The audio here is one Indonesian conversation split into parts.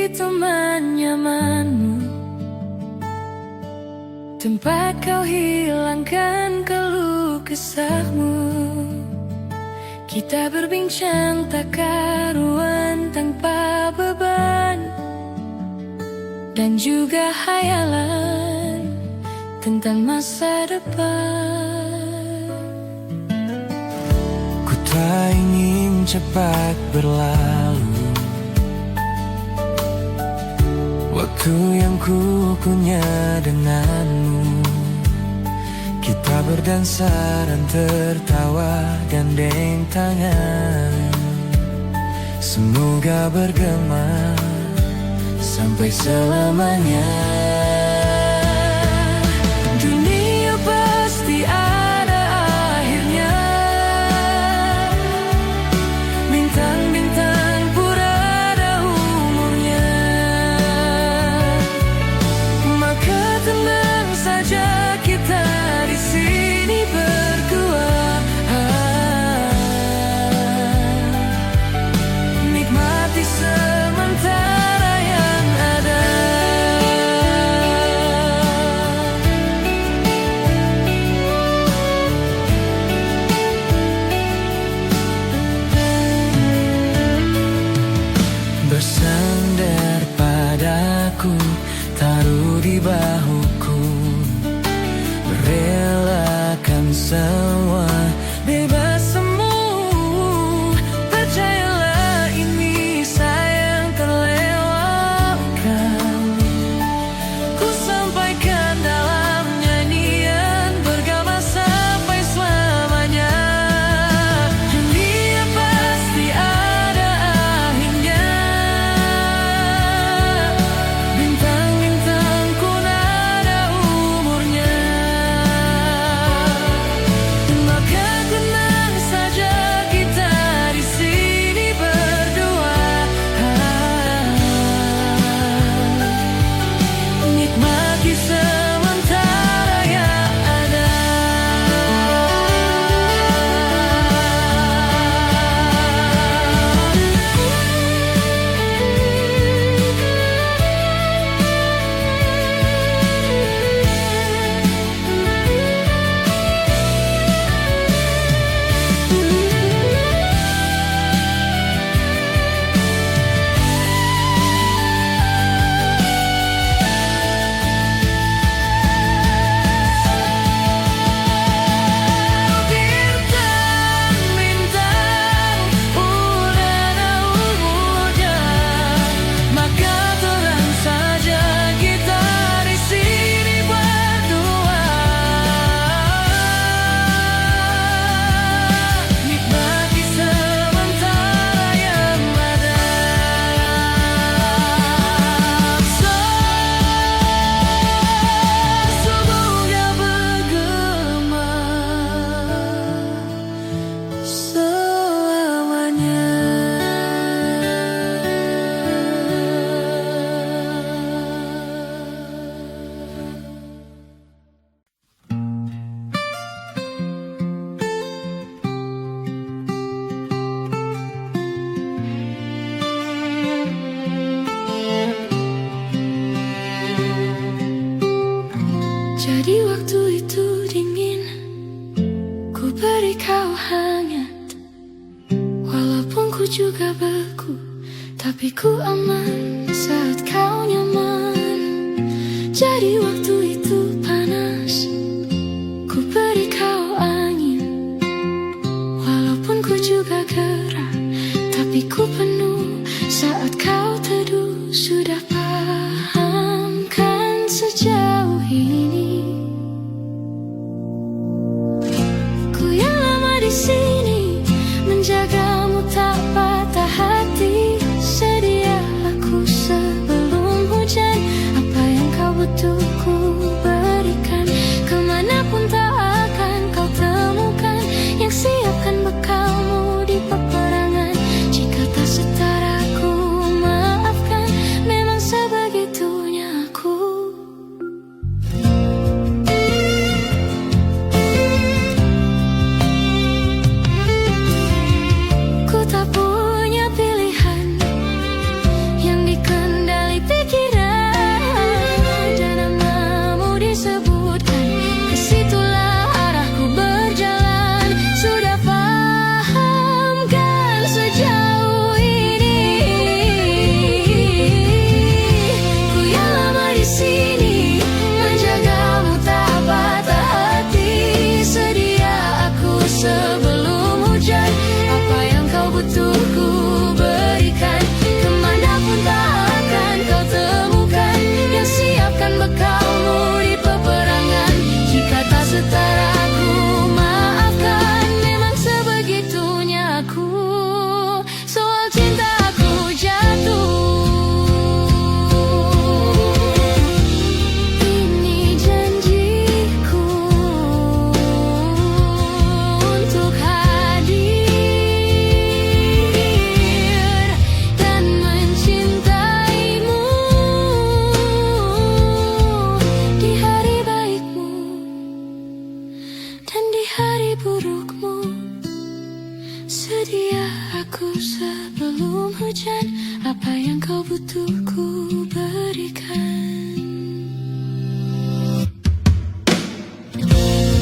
teman nyamanmu, tempat kau hilangkan keluh kesahmu. Kita berbincang tak karuan tanpa beban, dan juga hayalan tentang masa depan. Ku tak ingin cepat berlalu waktu yang ku punya denganmu. Kita berdansa dan tertawa gandeng tangan. Semoga bergema sampai selamanya. Dunia pasti ada akhirnya. Bintang-bintang pun ada umurnya. Maka tenang saja kita di sini berdua. Nikmati sementara yang ada. Bersandar padaku, taruh di bahuku, relakan semua, bebas semu. Percayalah ini sayang terlewatkan. Ku sampaikan dalam nyanyian, bergema sampai selamanya. Dunia pasti ada akhirnya. Bintang-bintang pun ada umurnya. Maka tenang saja kita di sini berdua. Nikmati sementara yang ada. Bintang-bintang udah ada umurnya. Maka tenang saja kita di sini berdua. Nikmati sementara yang ada. Semoga bergema selamanya. Jadi waktu itu dingin, ku beri kau hangat. Walaupun ku juga beku, tapi ku aman saat kau nyaman. Jadi waktu itu panas, ku beri kau angin. Walaupun ku juga gerah, tapi ku penuh saat kau teduh. Sudah paham kan sejauh ini? Ku yang lama di sini menjagamu tak patah hati. Sedia aku sebelum hujan. Apa yang kau butuh ku berikan. Kemanapun tak akan kau temukan yang siapkan bekalmu di peperangan. Jika tak setara ku maafkan. Memang ku berikan.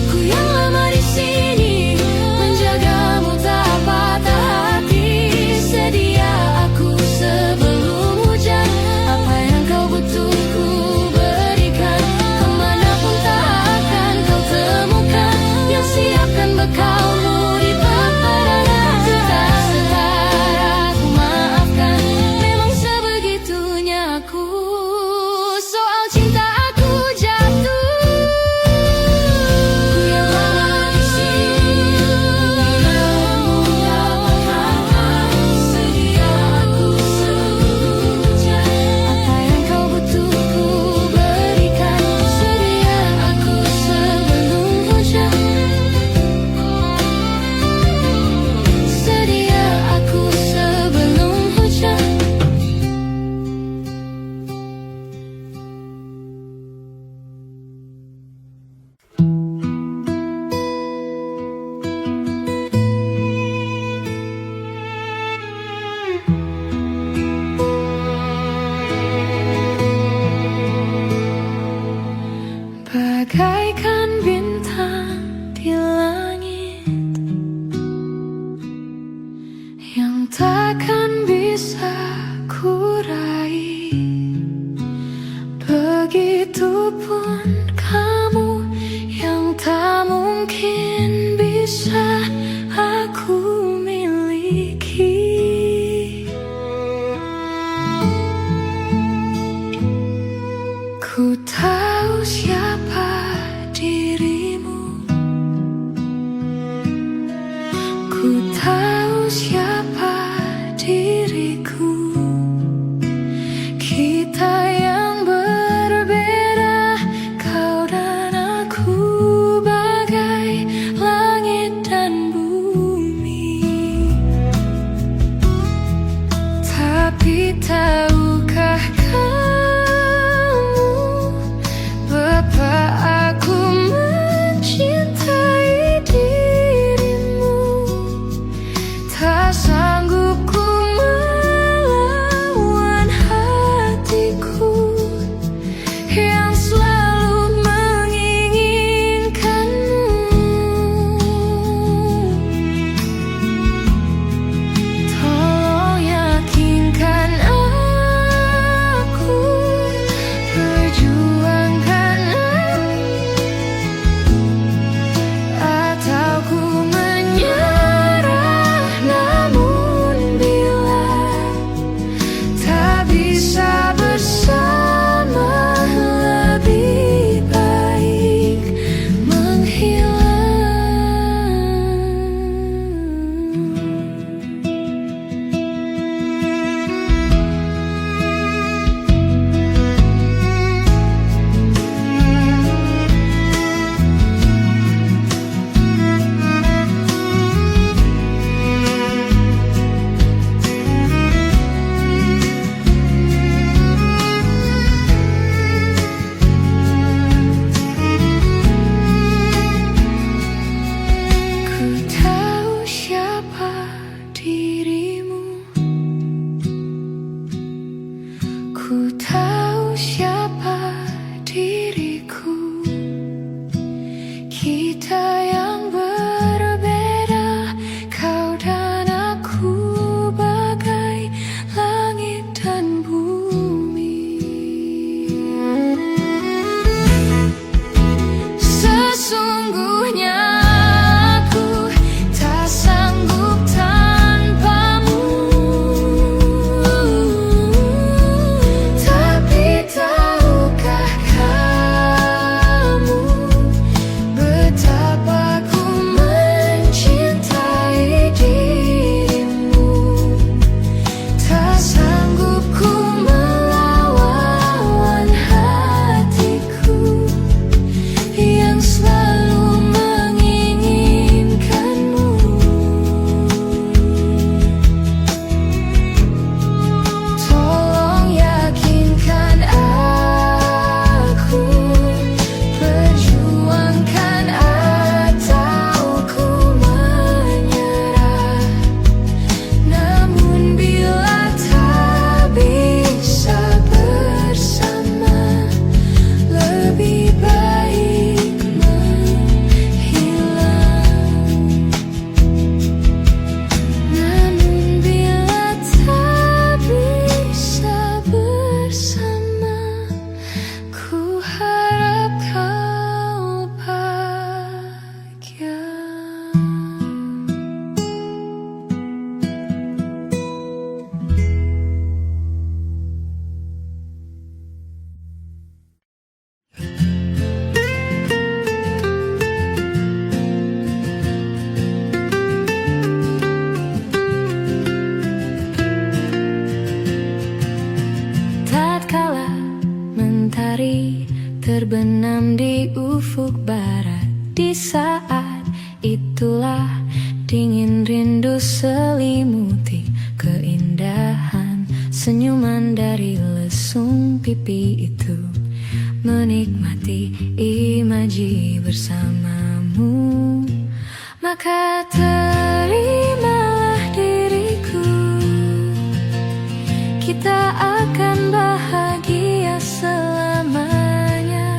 Ku yang lama di sini menjagamu tak patah hati. Sedia aku sebelum hujan. Apa yang kau butuh ku berikan. Kemanapun tak akan kau temukan yang siapkan bekalmu di peperangan. Tak setara ku maafkan. Memang sebegitunya aku. Soal cinta aku jatuh. Ku yang lama di sini menjagamu tak patah. Sedia aku sebelum hujan. Apa yang kau butuh ku berikan. Sedia aku sebelum hujan. Sedia aku sebelum hujan. Bagaikan bintang di langit yang takkan bisa ku raih. Begitupun kamu yang tak mungkin bisa aku miliki. Ku tahu siapa dirimu. Ku tahu siapa diriku. Kita yang berbeda, kau dan aku bagai langit dan bumi. Tapi tahukah kamu betapa aku mencintai dirimu. Tak sanggup ku melawan hatiku yang selalu menginginkanmu. Tolong yakinkan aku, perjuangkan atau ku menyerah. Namun bila tak bisa bersama, lebih baik ku tahu siapa dirimu. Ku tahu siapa diriku. Kita yang berbeda, kau dan aku bagai langit dan bumi. Sesungguhnya aku tak sanggup tanpamu. Tapi matahari terbenam di ufuk barat. Di saat itulah dingin rindu selimuti keindahan senyuman dari lesung pipi itu. Menikmati imaji bersamamu, maka terimalah diriku. Kita akan bahagia selamanya.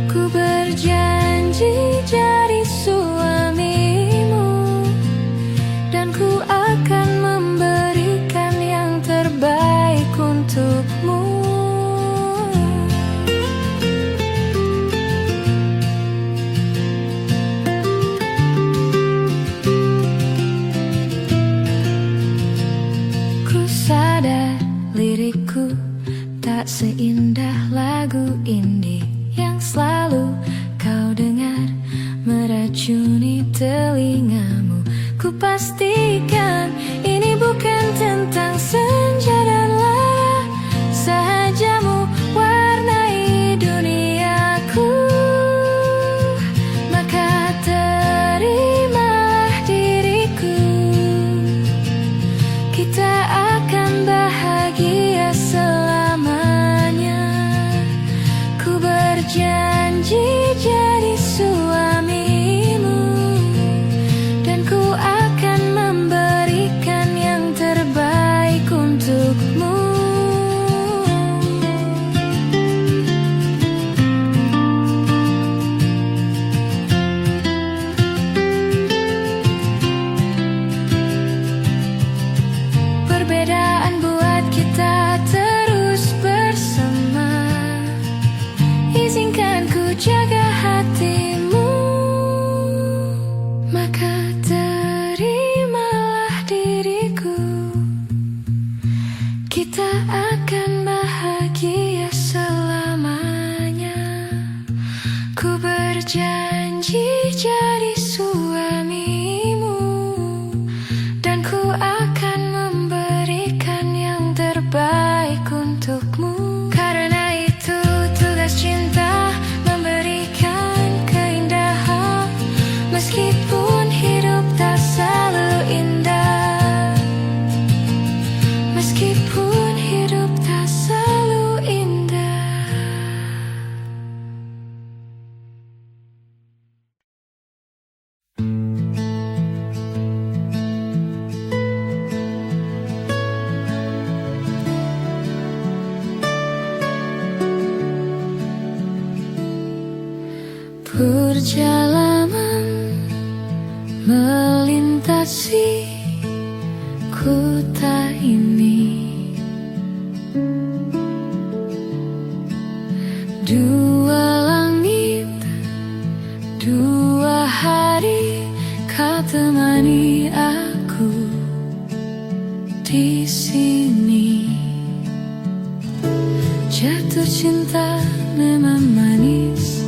Ku berjanji jadi suamimu, dan ku akan memberikan yang terbaik untukmu. Lirikku tak seindah lagu indie yang selalu kau dengar meracuni telingamu. Ku pastikan ini bukan tentang senja dan lara sahajamu warnai duniaku. Maka terimalah diriku, kita akan bahagia selamanya. Ku berjanji jadi suamimu, dan ku akan memberikan yang terbaik untukmu. Perbedaan buat kita terus bersama. Izinkan ku jaga hatimu, maka terimalah diriku. Kita akan bahagia selamanya. Ku berjanji jadi suamimu, dan ku akan memberikan yang terbaik untukmu. Karena itu tugas cinta memberikan keindahan, meskipun hidup tak selalu indah. Meskipun hidup tak selalu indah. Perjalanan melintasi kota ini, dua langit, dua hari kau temani aku di sini. Jatuh cinta memang manis,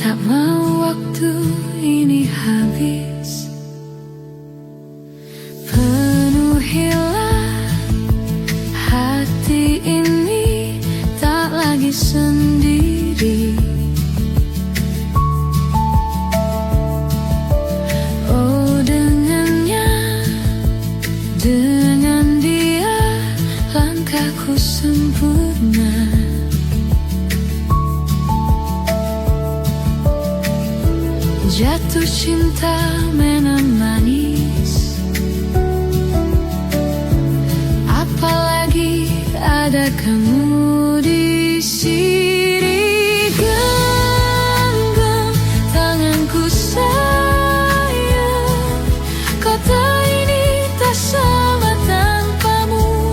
tak mau waktu ini habis. Penuhilah hati ini, tak lagi sendiri. Oh, dengannya, dengan dia langkahku sempurna. Jatuh cinta memang manis, apalagi ada kamu di sini. Genggam tanganku sayang, kota ini tak sama tanpamu.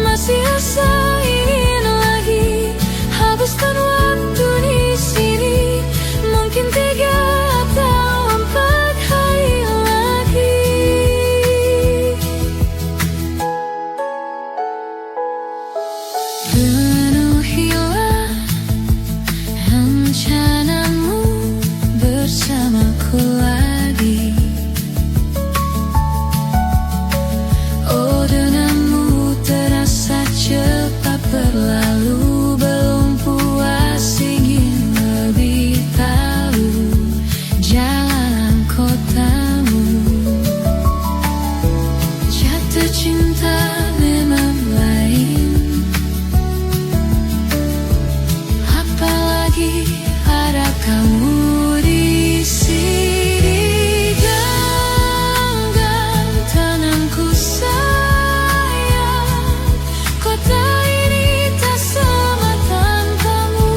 Masih asa ingin lagi habiskan waktu di sini. Mungkin 3 atau 4 hari lagi. tercinta memang lain. Apalagi ada kamu di sini. Genggam tanganku sayang, kota ini tak sama tanpamu.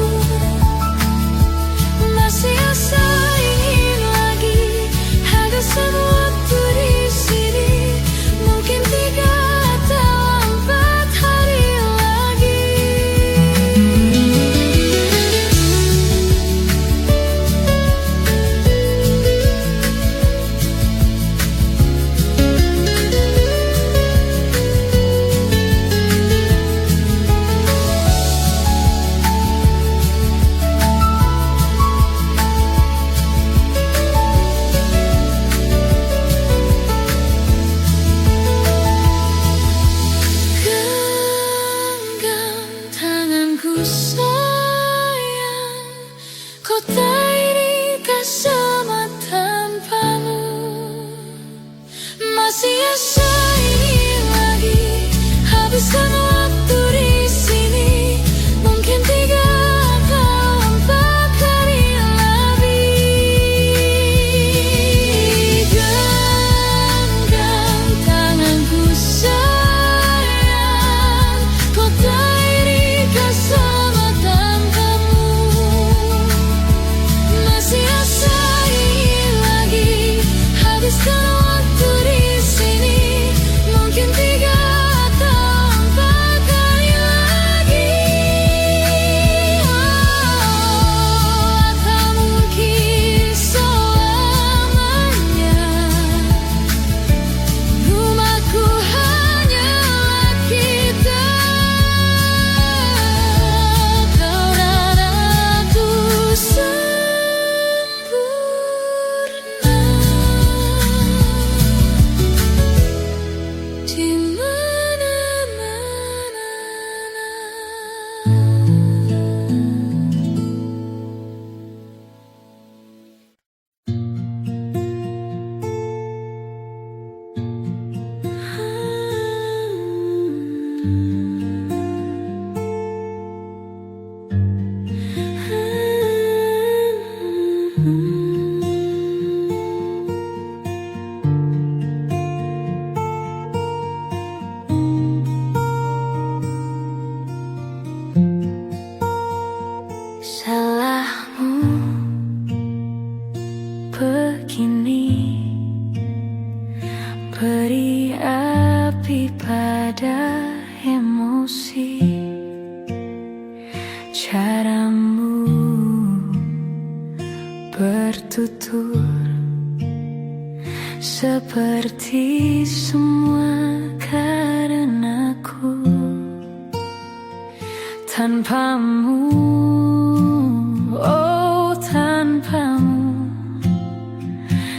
Masih asa ingin lagi habiskan waktu di sini. Mungkin 3 atau 4 hari lagi. Genggam tanganku sayang, kota ini tak sama tanpamu. Masih asa ingin lagi habiskan waktu di sini. Mungkin 3 atau 4 hari lebih. Genggam tanganku sayang, kota ini tak sama tanpamu. Masih asa ingin lagi habiskan waktu di sini. Mungkin 3 atau 4 hari lagi. Atau mungkin selamanya. Rumahku hanyalah kita, kau dan aku sempurna. Di mana-mana. Salahmu begini, beri api pada emosi. Caramu bertutur seperti semua karenaku. Tanpamu, oh tanpamu,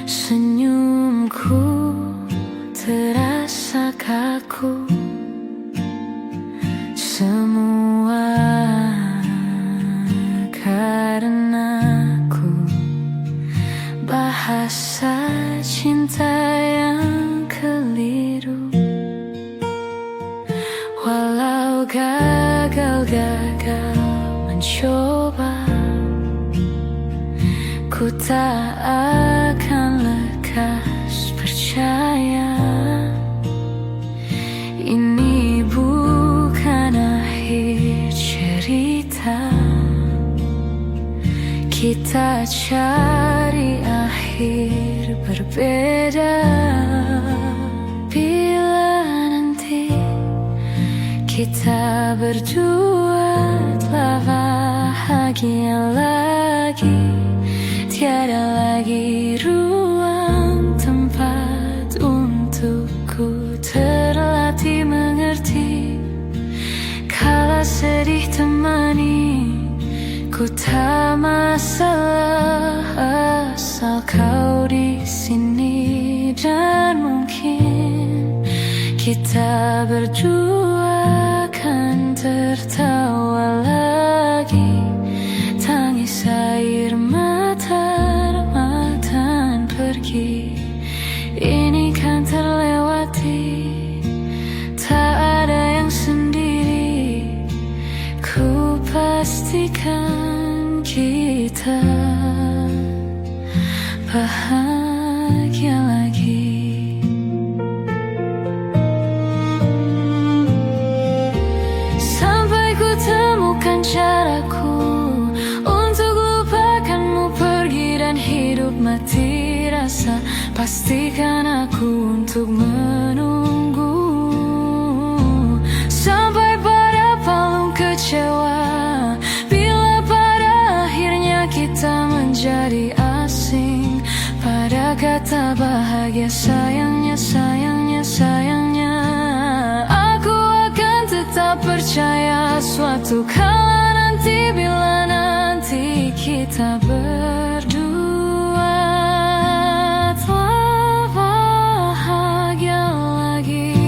senyumku terasa kaku. Semua karenaku, bahasa cinta yang keliru. Walau gagal mencoba, ku tak akan lekas percaya. Ini bukan akhir cerita, kita cari akhir berbeda. Bila nanti kita berdua telah bahagia lagi, tiada lagi ruang tempat untukku terlatih mengerti. Kala sedih temani, ku tak masalah asal kau di sini. Dan mungkin kita berdua kan tertawa lagi, tangis air mata pergi. Ini kan terlewati, bahagia lagi. Sampai ku temukan caraku untuk lupakanmu pergi dan hidup mati rasa. Pastikan aku untuk menunggu sampai pada palung kecewa. Bila pada akhirnya kita menjadi asing pada kata bahagia, sayangnya, sayangnya, sayangnya. Aku akan tetap percaya suatu kala nanti, bila nanti kita berdua telah bahagia lagi.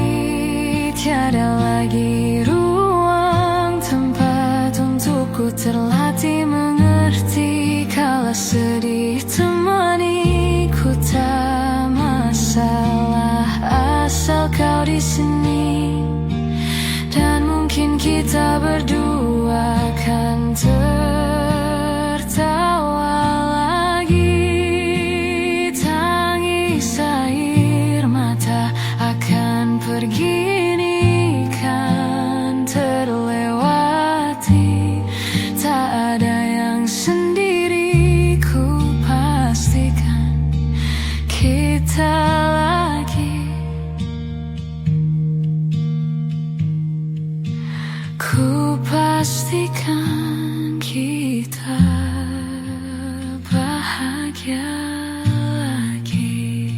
Tiada lagi ruang tempat untukku terlatih mengerti kala sedih temaniku, tak masalah asal kau di sini. Dan mungkin kita berdua akan tertawa lagi. Tangis air mata akan pergi, ini kan terlewati. Tak ada yang sendiri, ku pastikan kita lagi. Ku pastikan kita bahagia lagi.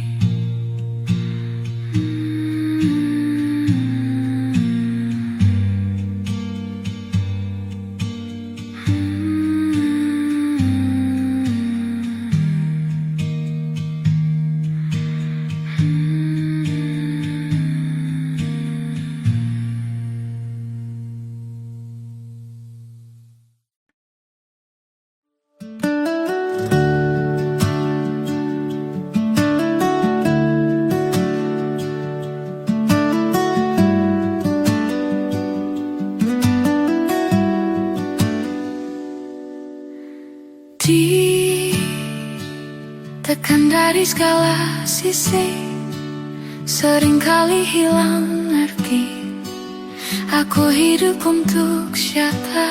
Ditekan dari segala sisi, seringkali hilang arti. Aku hidup untuk siapa?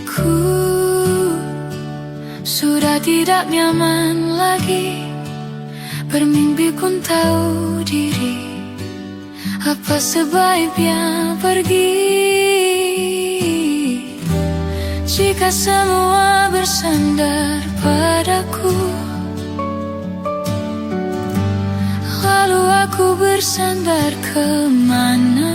Ku sudah tidak nyaman lagi, bermimpi pun tahu diri. Apa sebaiknya pergi jika semua bersandar padaku? Lalu aku bersandar kemana?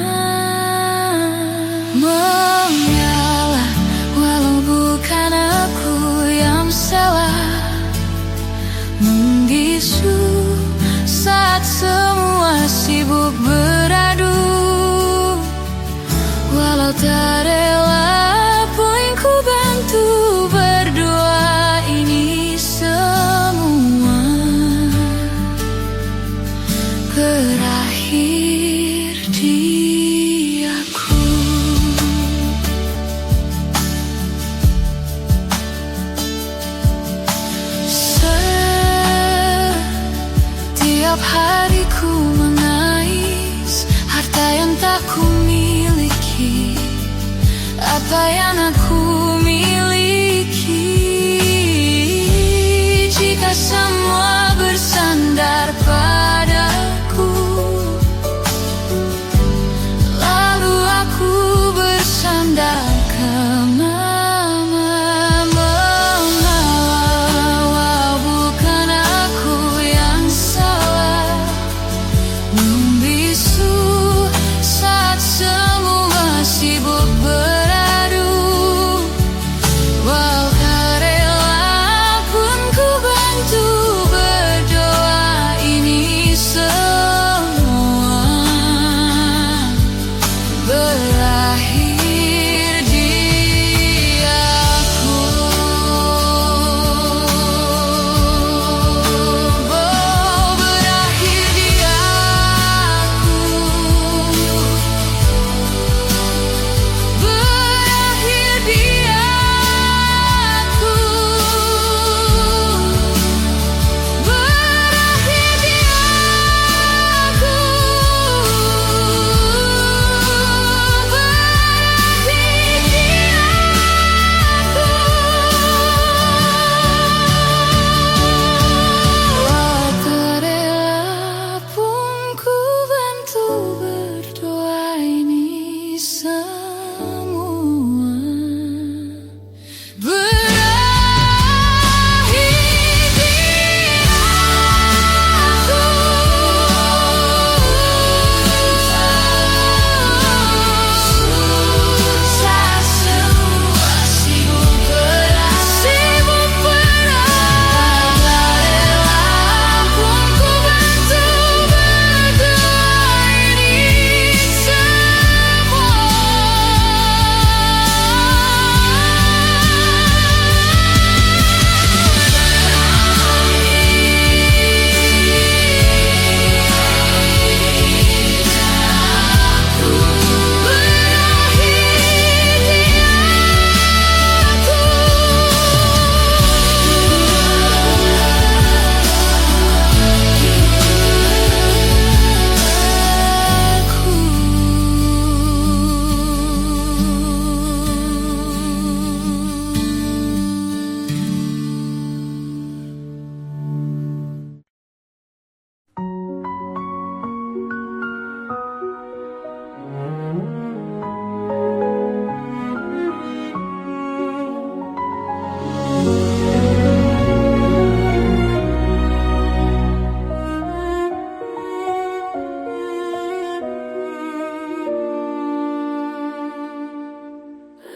Mengalah walau bukan aku yang salah, membisu saat semua sibuk beradu. Walau tak rela pun ku bantu, berdua ini semua berakhir di aku. Setiap hari ku mengais harta yang tak ku miliki. Apa yang aku miliki jika semua bersandar padaku? Lalu aku bersandar kemana? Mengalah bukan aku yang salah, membisu saat semua sibuk beradu. Walau tak rela pun ku bantu, berdoa ini semua berakhir di aku. Susah semua sibuk berat, tak rela pun ku bantu berdoa ini semua.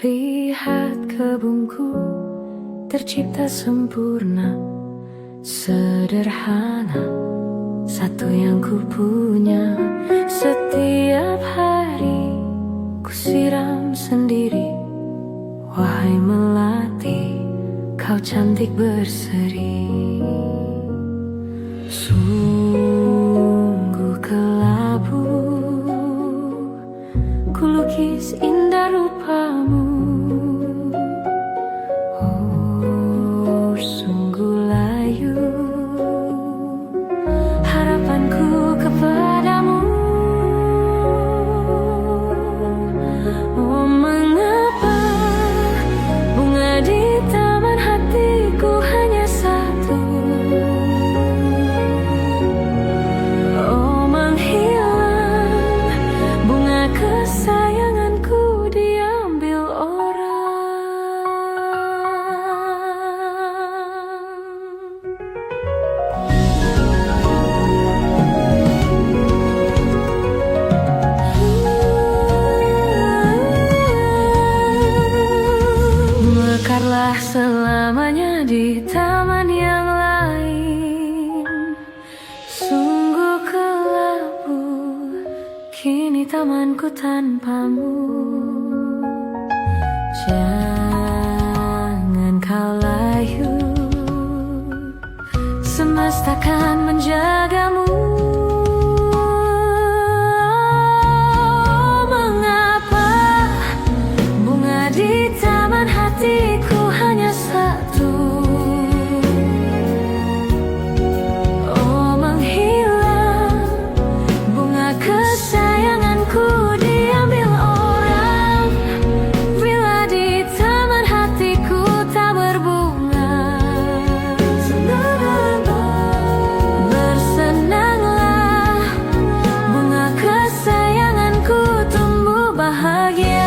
Lihat kebunku tercipta sempurna, sederhana, satu yang ku punya. Setiap hari ku siram sendiri. Wahai melati, kau cantik berseri. Sungguh kelabu ku lukis indah rupamu. Oh, sungguh layu harapanku kepadamu. Oh, mengapa bunga di taman hatiku hanya satu? Oh, menghilang bunga kesayanganku diambil orang. Mekarlah selamanya di taman yang lain. Sungguh kelabu kini tamanku tanpamu. Jangan kau layu, semesta kan menjagamu. Mengapa bunga di taman hatiku hanya satu? Oh, menghilang bunga kesayanganku diambil orang. Bila di taman hatiku tak berbunga, bersenanglah, bunga kesayanganku tumbuh bahagia.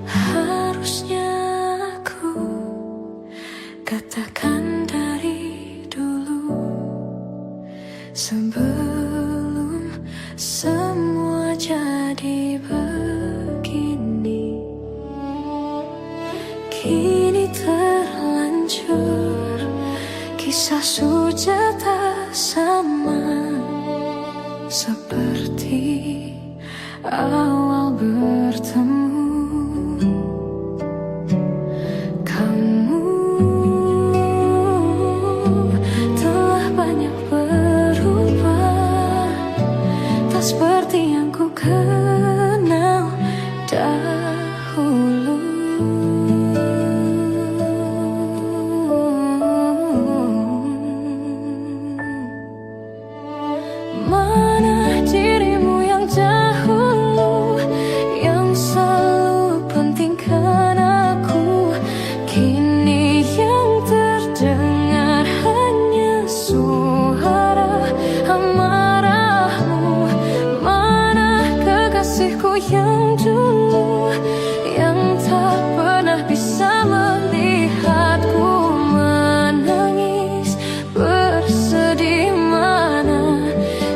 Harusnya aku katakan dari dulu, sebelum semua jadi begini. Kini terlanjur kisah Kisah Sujata sama seperti awal bertemu. Kamu telah banyak berubah, tak seperti yang ku kenal dahulu. Mana dirimu yang dahulu, yang selalu pentingkan aku? Kini yang terdengar hanya suara amarahmu. Mana kekasihku yang dulu, yang tak pernah bisa melihatku menangis bersedih? Mana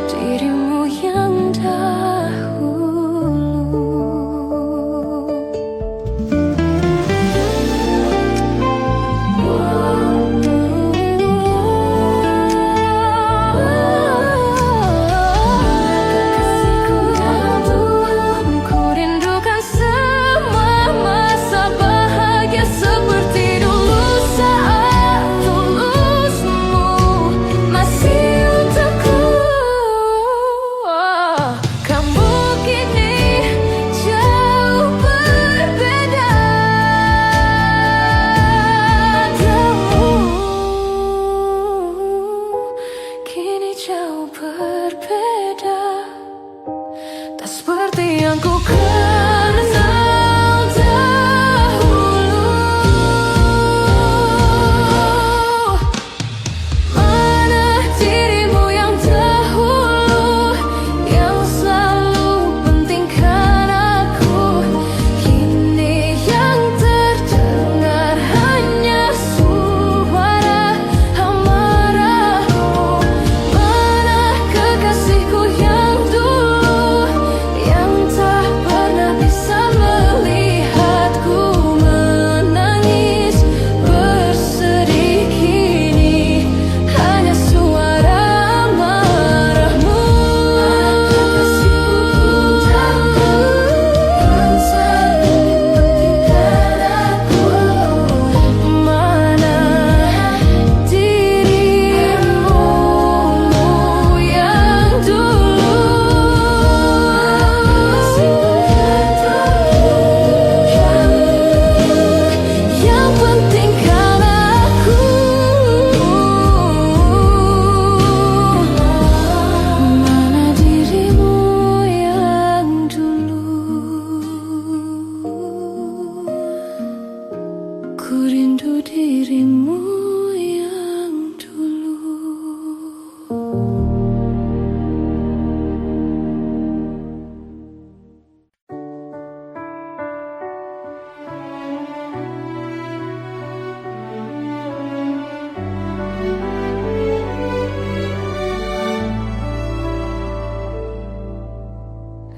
dirimu yang dahulu? Ku rindukan semua masa bahagia seperti dulu, saat tulusmu masih untukku. Kamu kini jauh berbeda, kini jauh berbeda, tak seperti yang ku kenal dahulu. Mana dirimu yang dahulu, yang selalu pentingkan aku? Kini yang terdengar hanya suara amarahmu. Mana kekasihku yang dulu, yang tak pernah bisa melihatku menangis bersedih? Kini hanya suara amarahmu. Mana dirimu yang dulu, yang pentingkan aku? Mana dirimu yang dulu? Ku rindu dirimu yang dulu.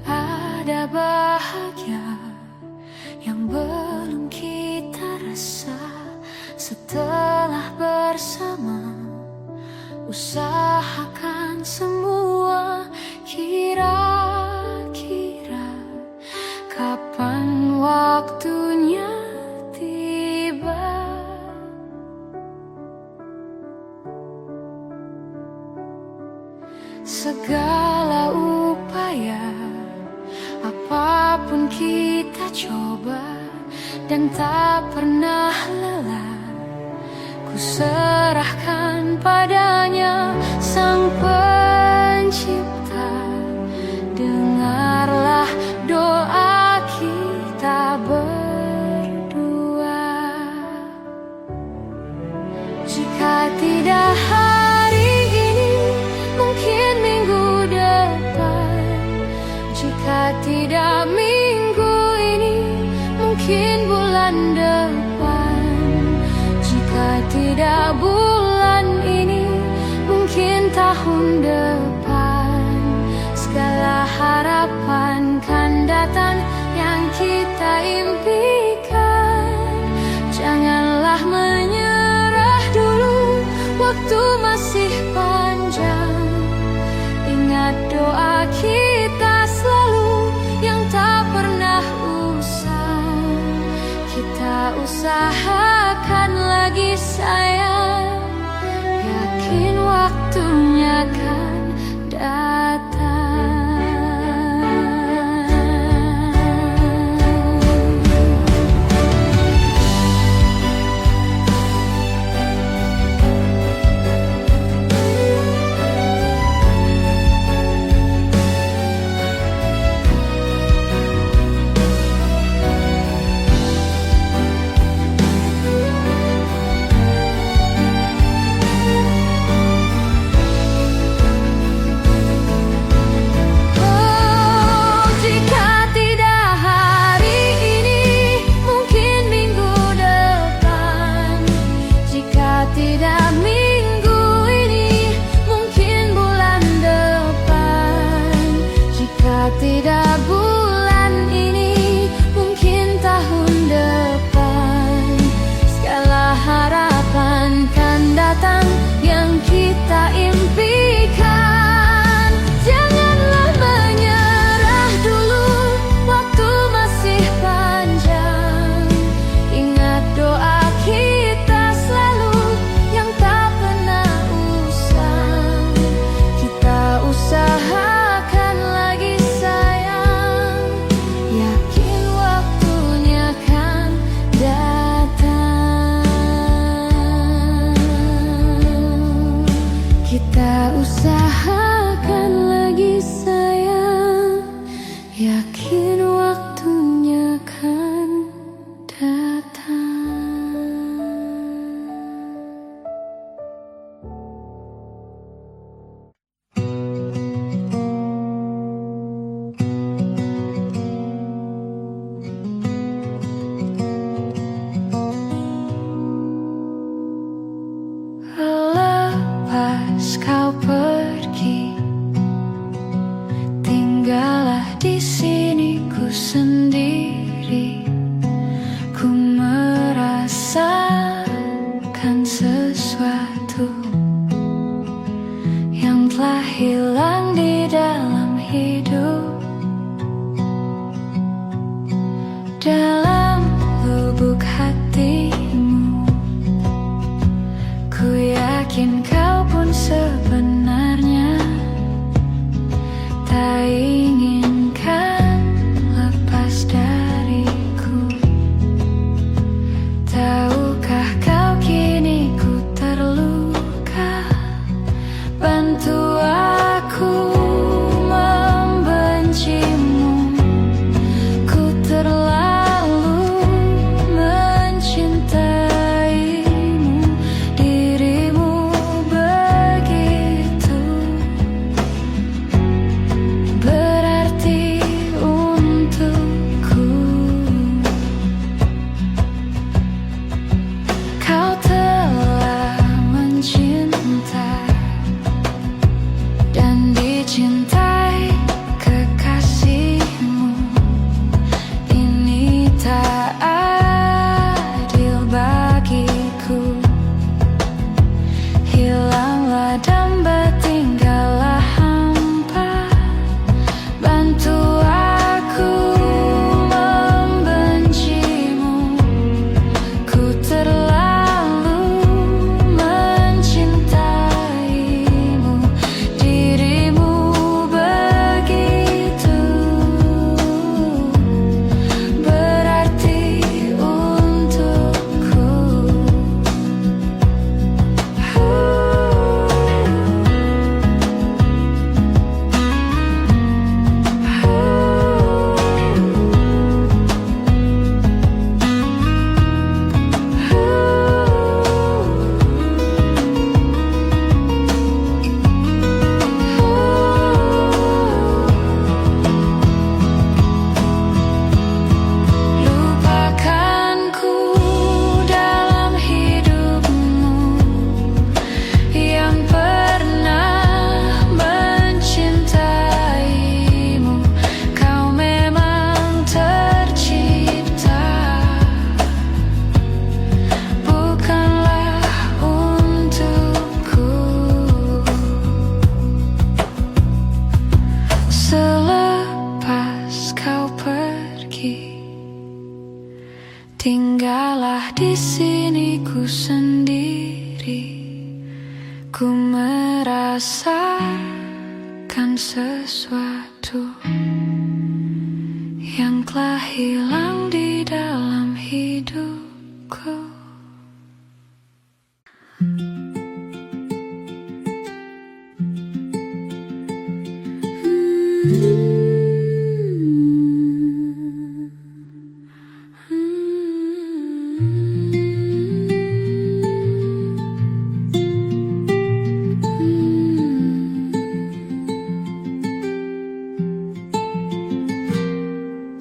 Ada bahagia yang belum kita rasa setelah bersama. Usahakan semua, kira-kira kapan waktunya tiba. Segala upaya, apapun kita coba, dan tak pernah lelah. Ku serahkan padanya, Sang Pencipta. Dengarlah doa kita berdua. Jika tidak hari ini, mungkin minggu depan. Jika tidak minggu ini, mungkin bulan depan. Jika tidak bulan ini, mungkin tahun depan. Segala harapan kan datang yang kita impikan. Janganlah menyerah dulu, waktu masih panjang. Ingat doa kita selalu yang tak pernah usang. Kita usahakan lagi sayang, yakin waktunya kan datang. Tidak bulan ini, mungkin tahun depan. Segala harapan kan datang yang kita impikan. Janganlah menyerah dulu, waktu masih panjang. Ingat doa kita selalu yang tak pernah usang. Kita usahakan lagi sayang, yakin waktunya kan datang. Kita usahakan lagi sayang, yakin waktunya kan datang. Lepas kau pergi, tinggallah di sini ku sendiri. Ku merasakan sesuatu yang telah hilang di dalam hidup. Dalam lubuk hatimu, ku yakin kau pun sebenarnya tak inginkan lepas dariku. Tahukah kau kini ku terluka? Bantu aku Ku merasakan sesuatu yang telah hilang di dalam hidupku.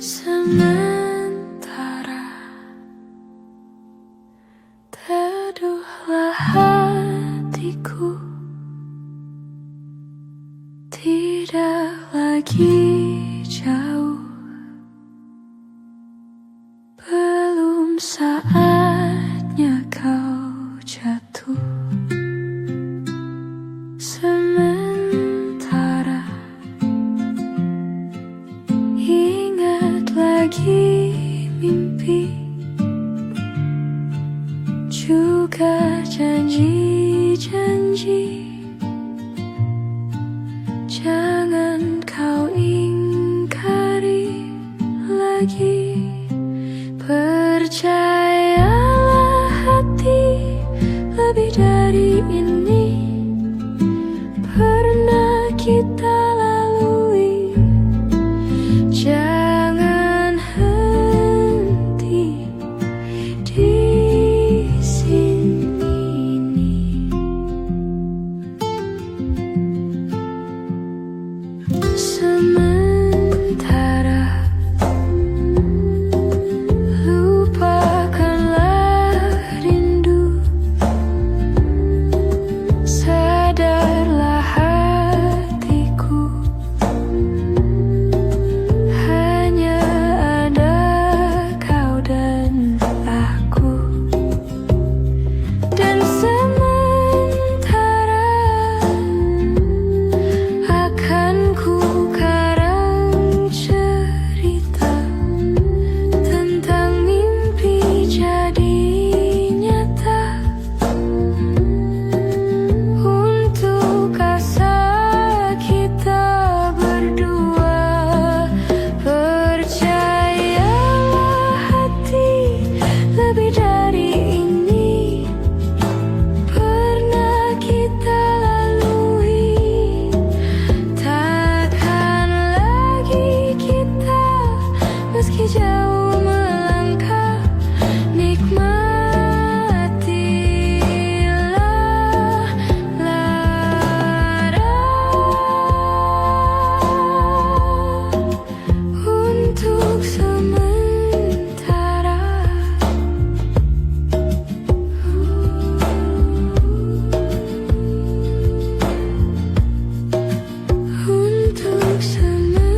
Sementara teduhlah hatiku, tidak lagi jauh, belum saatnya kau jatuh. Sementara ingat lagi mimpi, juga janji-janji. Jangan kau ingkari lagi. Percayalah hati, lebih dari ini pernah kita lalui. Jangan henti di sini. Sementara lupakanlah rindu, sadarlah hatiku, hanya ada kau dan aku. Dan sementara akan ku karang cerita tentang mimpi jadi nyata, untuk asa kita berdua. Percayalah hati, lebih dari ini pernah kita lalui. Takkan lagi kita meski jauh melangkah. Nikmatilah lara untuk sementara. Untuk sementara.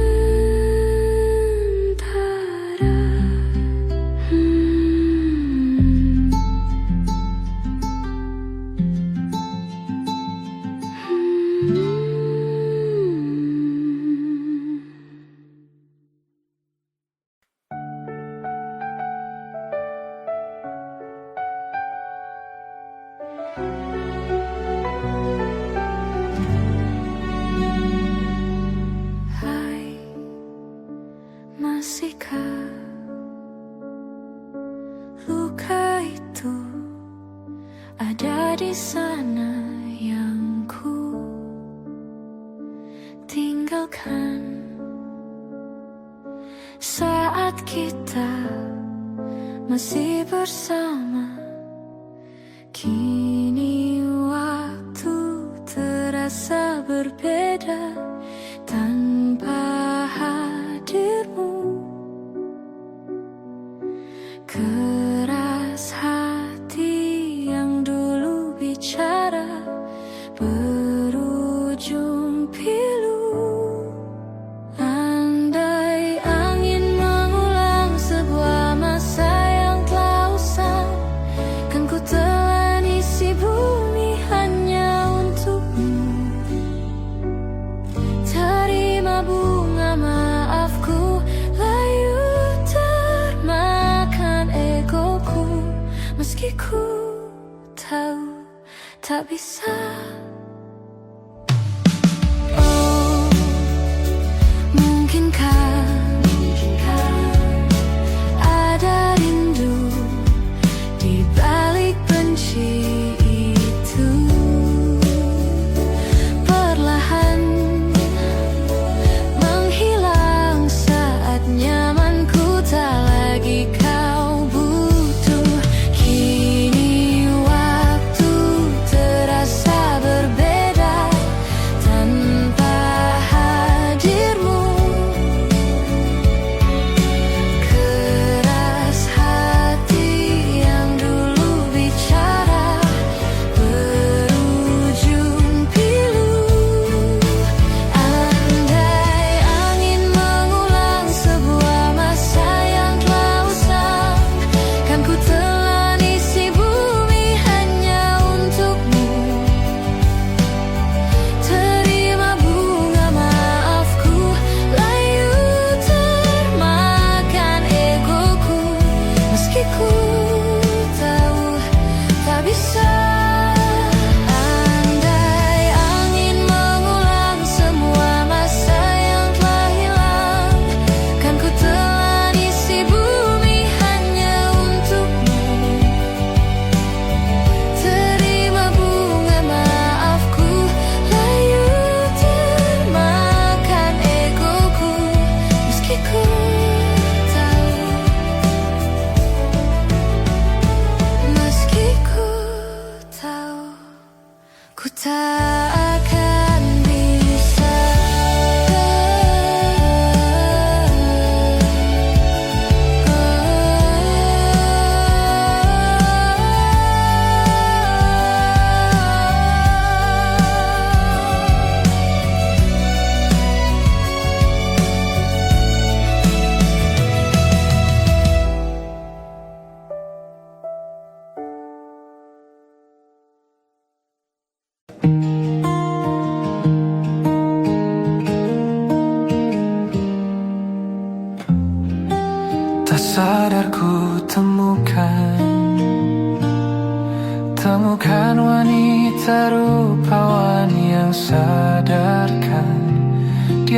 Hai, masihkah luka itu ada di sana yang ku tinggalkan saat kita masih bersama? Kini waktu terasa berbeda tanpa hadirmu. Keras hati yang dulu bicara berujung pilu. Andai angin mengulang sebuah masa yang telah usang, kan ku telan isi bumi hanya untukmu. Terima bunga maafku, layu termakan egoku. Meski ku tahu tak bisa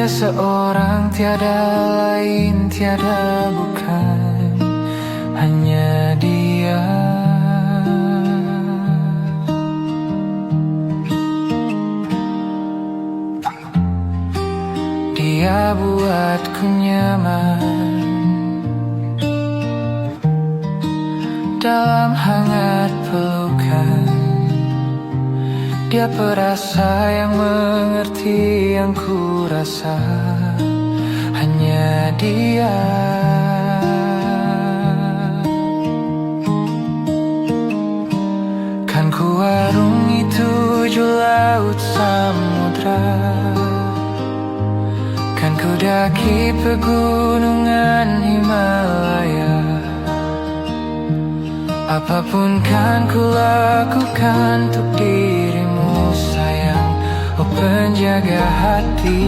Hanya seorang, tiada lain, tiada bukan, hanya dia. Dia buatku nyaman dalam hangat pelukan. Dia perasa yang mengerti yang ku rasa, hanya dia. Kan ku arungi tujuh laut samudra, kan ku daki pegunungan Himalaya. Apapun kan ku lakukan untuk dirimu sayang, oh penjaga hati.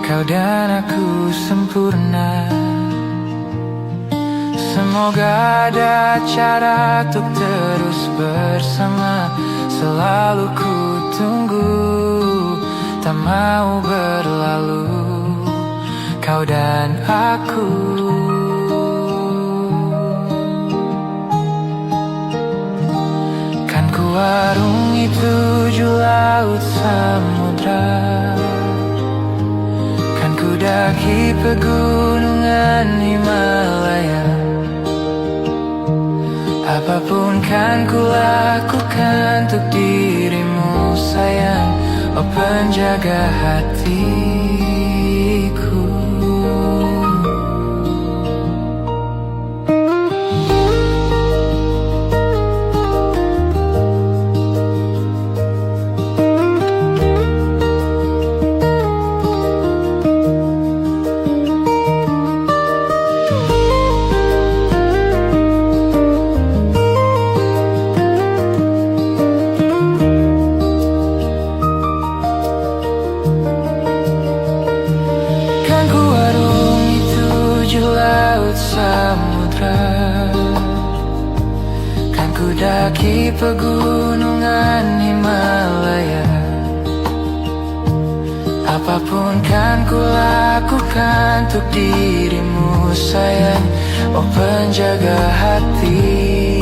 Kau dan aku sempurna, semoga ada cara untuk terus bersama. Selalu ku tunggu, tak mau berlalu, kau dan aku. Kan ku arungi tujuh laut samudra, kan ku daki pegunungan Himalaya. Apapun kan ku lakukan untuk dirimu sayang, oh penjaga hatiku. Samudra, kan ku daki pegunungan Himalaya. Apapun kan ku lakukan untuk dirimu sayang, oh penjaga hatiku.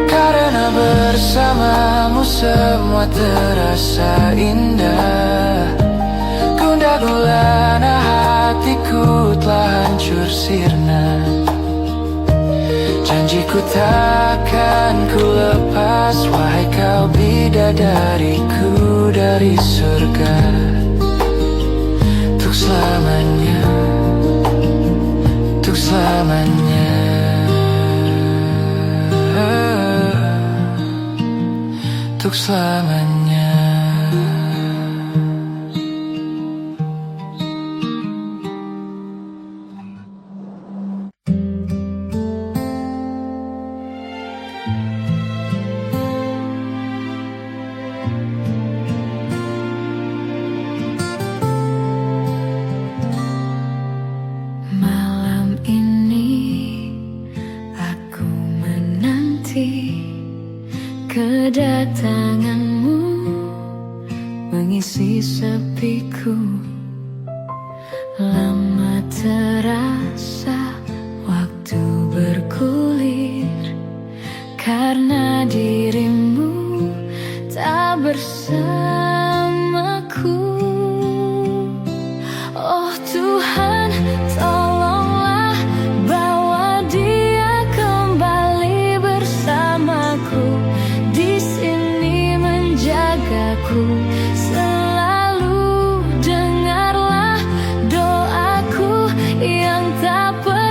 Karena bersamamu semua terasa indah. Gundah gulana hatiku telah hancur sirna. Janjiku takkan ku lepas, wahai kau bidadariku dari surga. Untuk selamanya, untuk selamanya, untuk selamanya. Kedatanganmu mengisi sepiku. Lama terasa waktu bergulir, karena dirimu tak bersamaku. Oh Tuhan, tolonglah bawa dia kembali bersamaku. Selalu dengarlah doaku yang tak pernah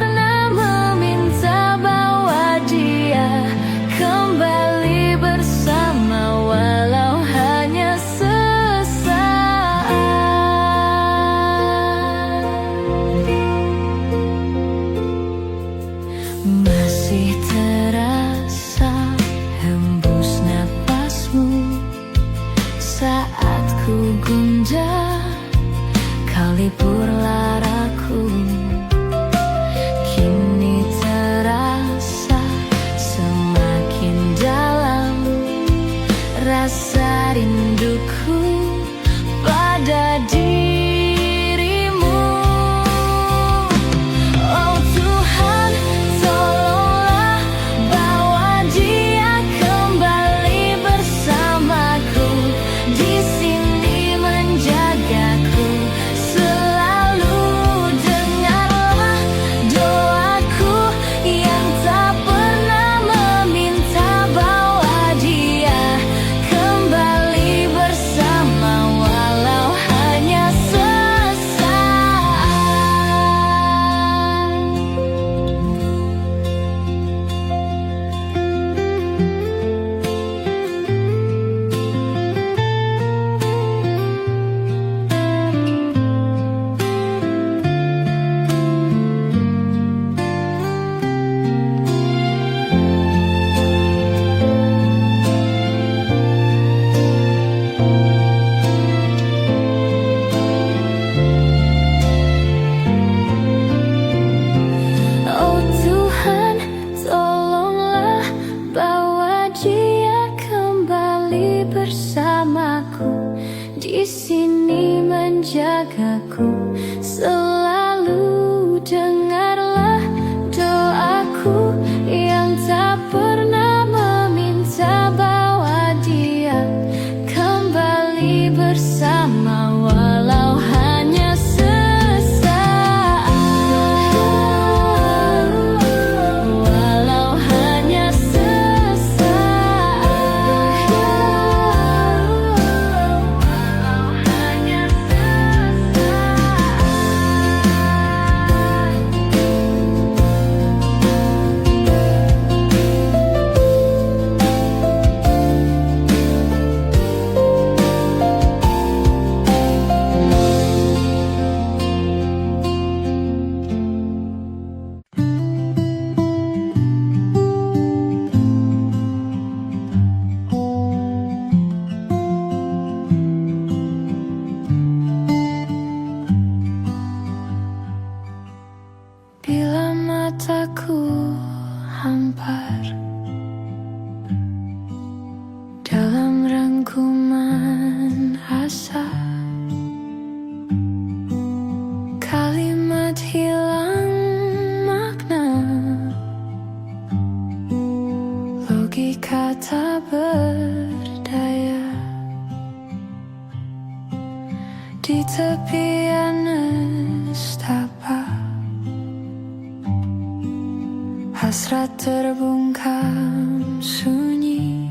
Hasrat terbungkam sunyi,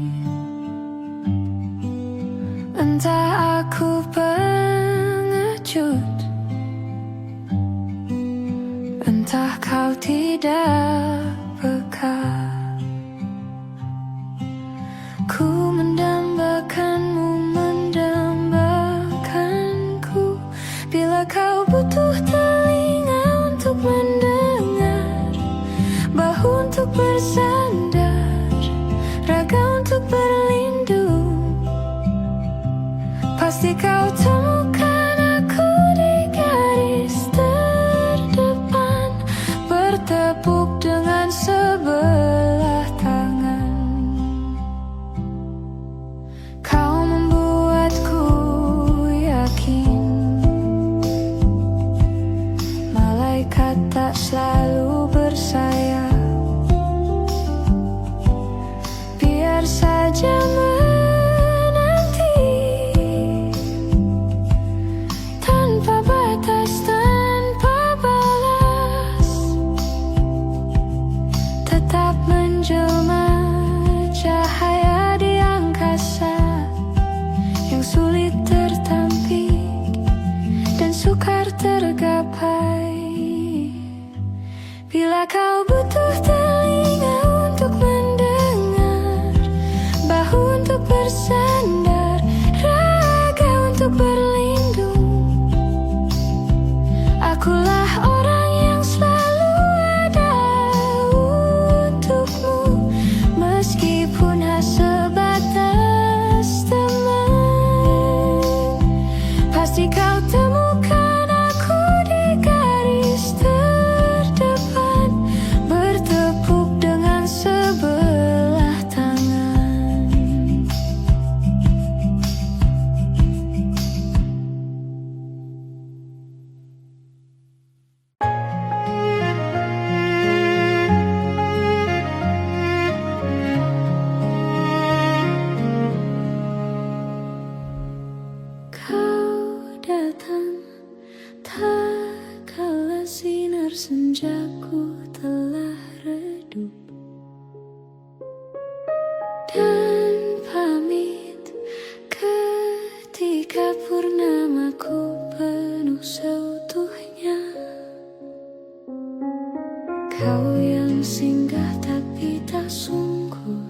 entah aku pengecut, entah kau tidak peka. Ku mendambakanmu, mendambakanku. Bila kau butuh telinga untuk mendengar, bahu untuk bersandar, raga untuk berlindung, pasti kau temukan aku di garis terdepan, bertepuk dengan sebelah tangan. Kau membuatku yakin malaikat tak selalu bersayap. Biar saja menanti tanpa batas, tanpa balas, tetap menjelma cahaya di angkasa yang sulit tertampik dan sukar tergapai. Bila kau butuh telinga untuk mendengar, bahu untuk bersandar, raga untuk berlindung, akulah orang yang selalu ada untukmu, meskipun hanya sebatas teman. Pasti kau temukan aku di garis terdepan, bertepuk dengan sebelah tangan. Kau datang tak kala sinar senjaku telah redup, dan pamit ketika purnamaku penuh seutuhnya. Kau yang singgah tapi tak sungguh,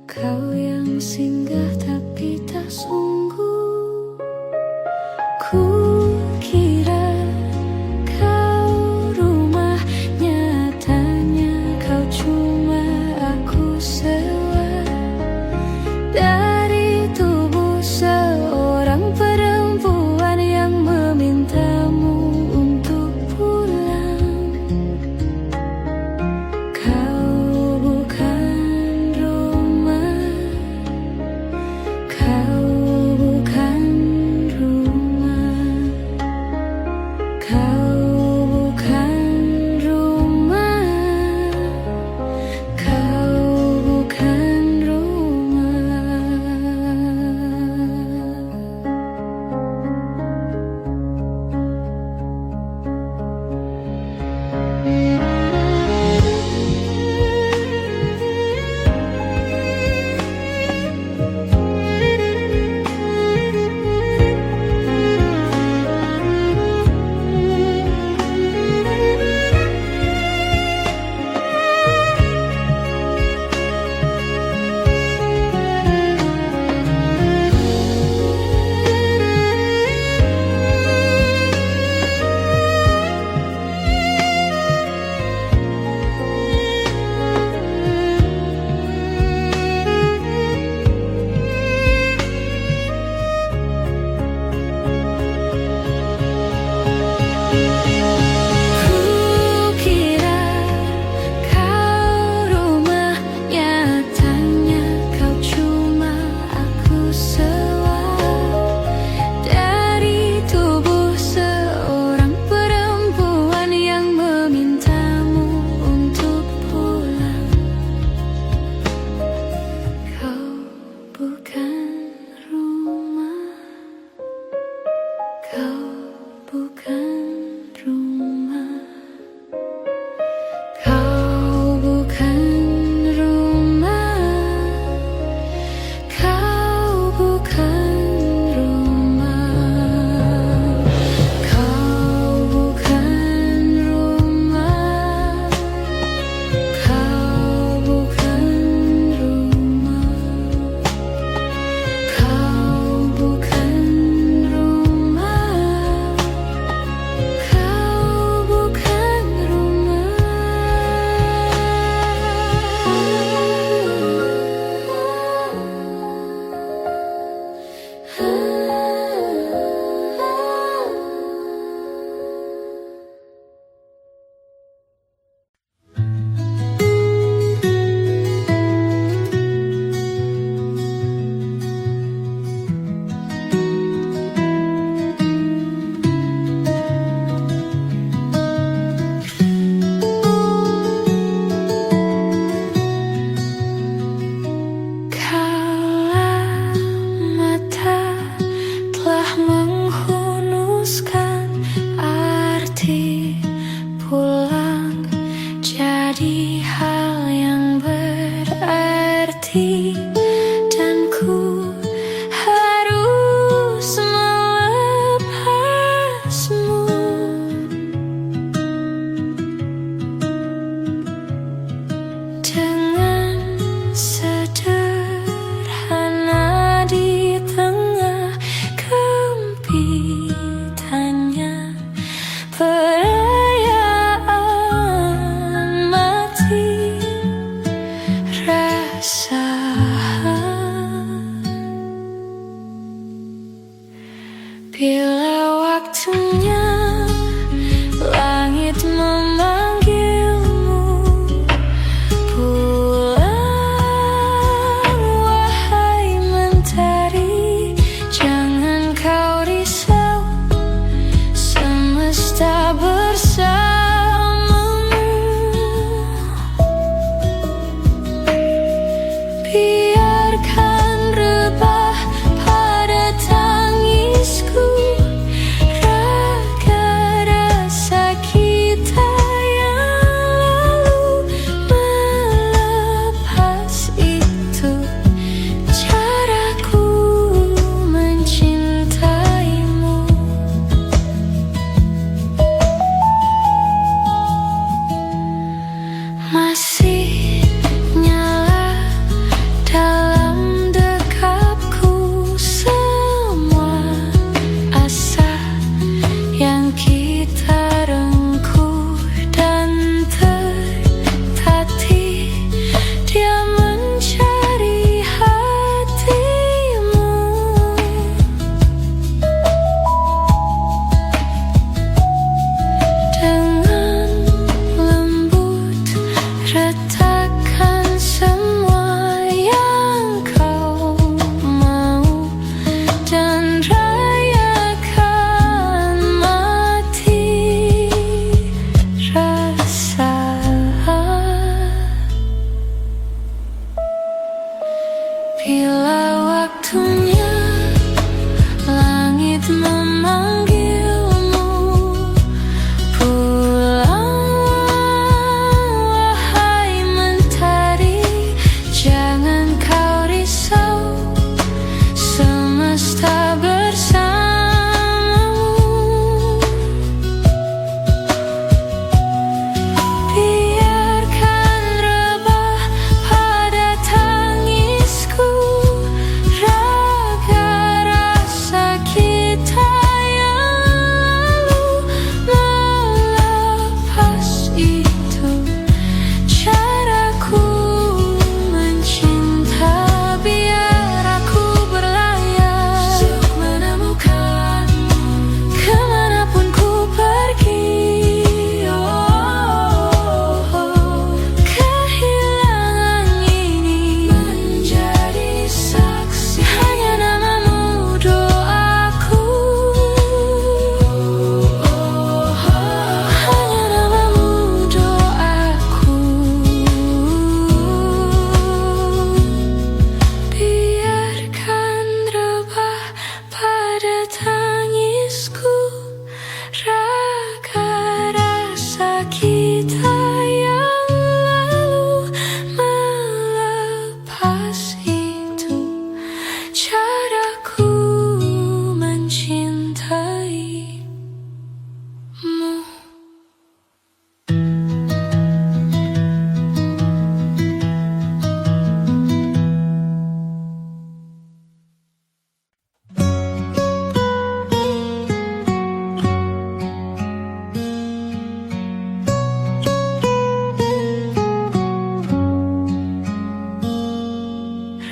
kau yang singgah tapi tak sungguh. Ku kira kau rumah, nyatanya kau cuma aku sewa dari tubuh seorang perempuan yang memintamu untuk pulang. Kau bukan Roma, kau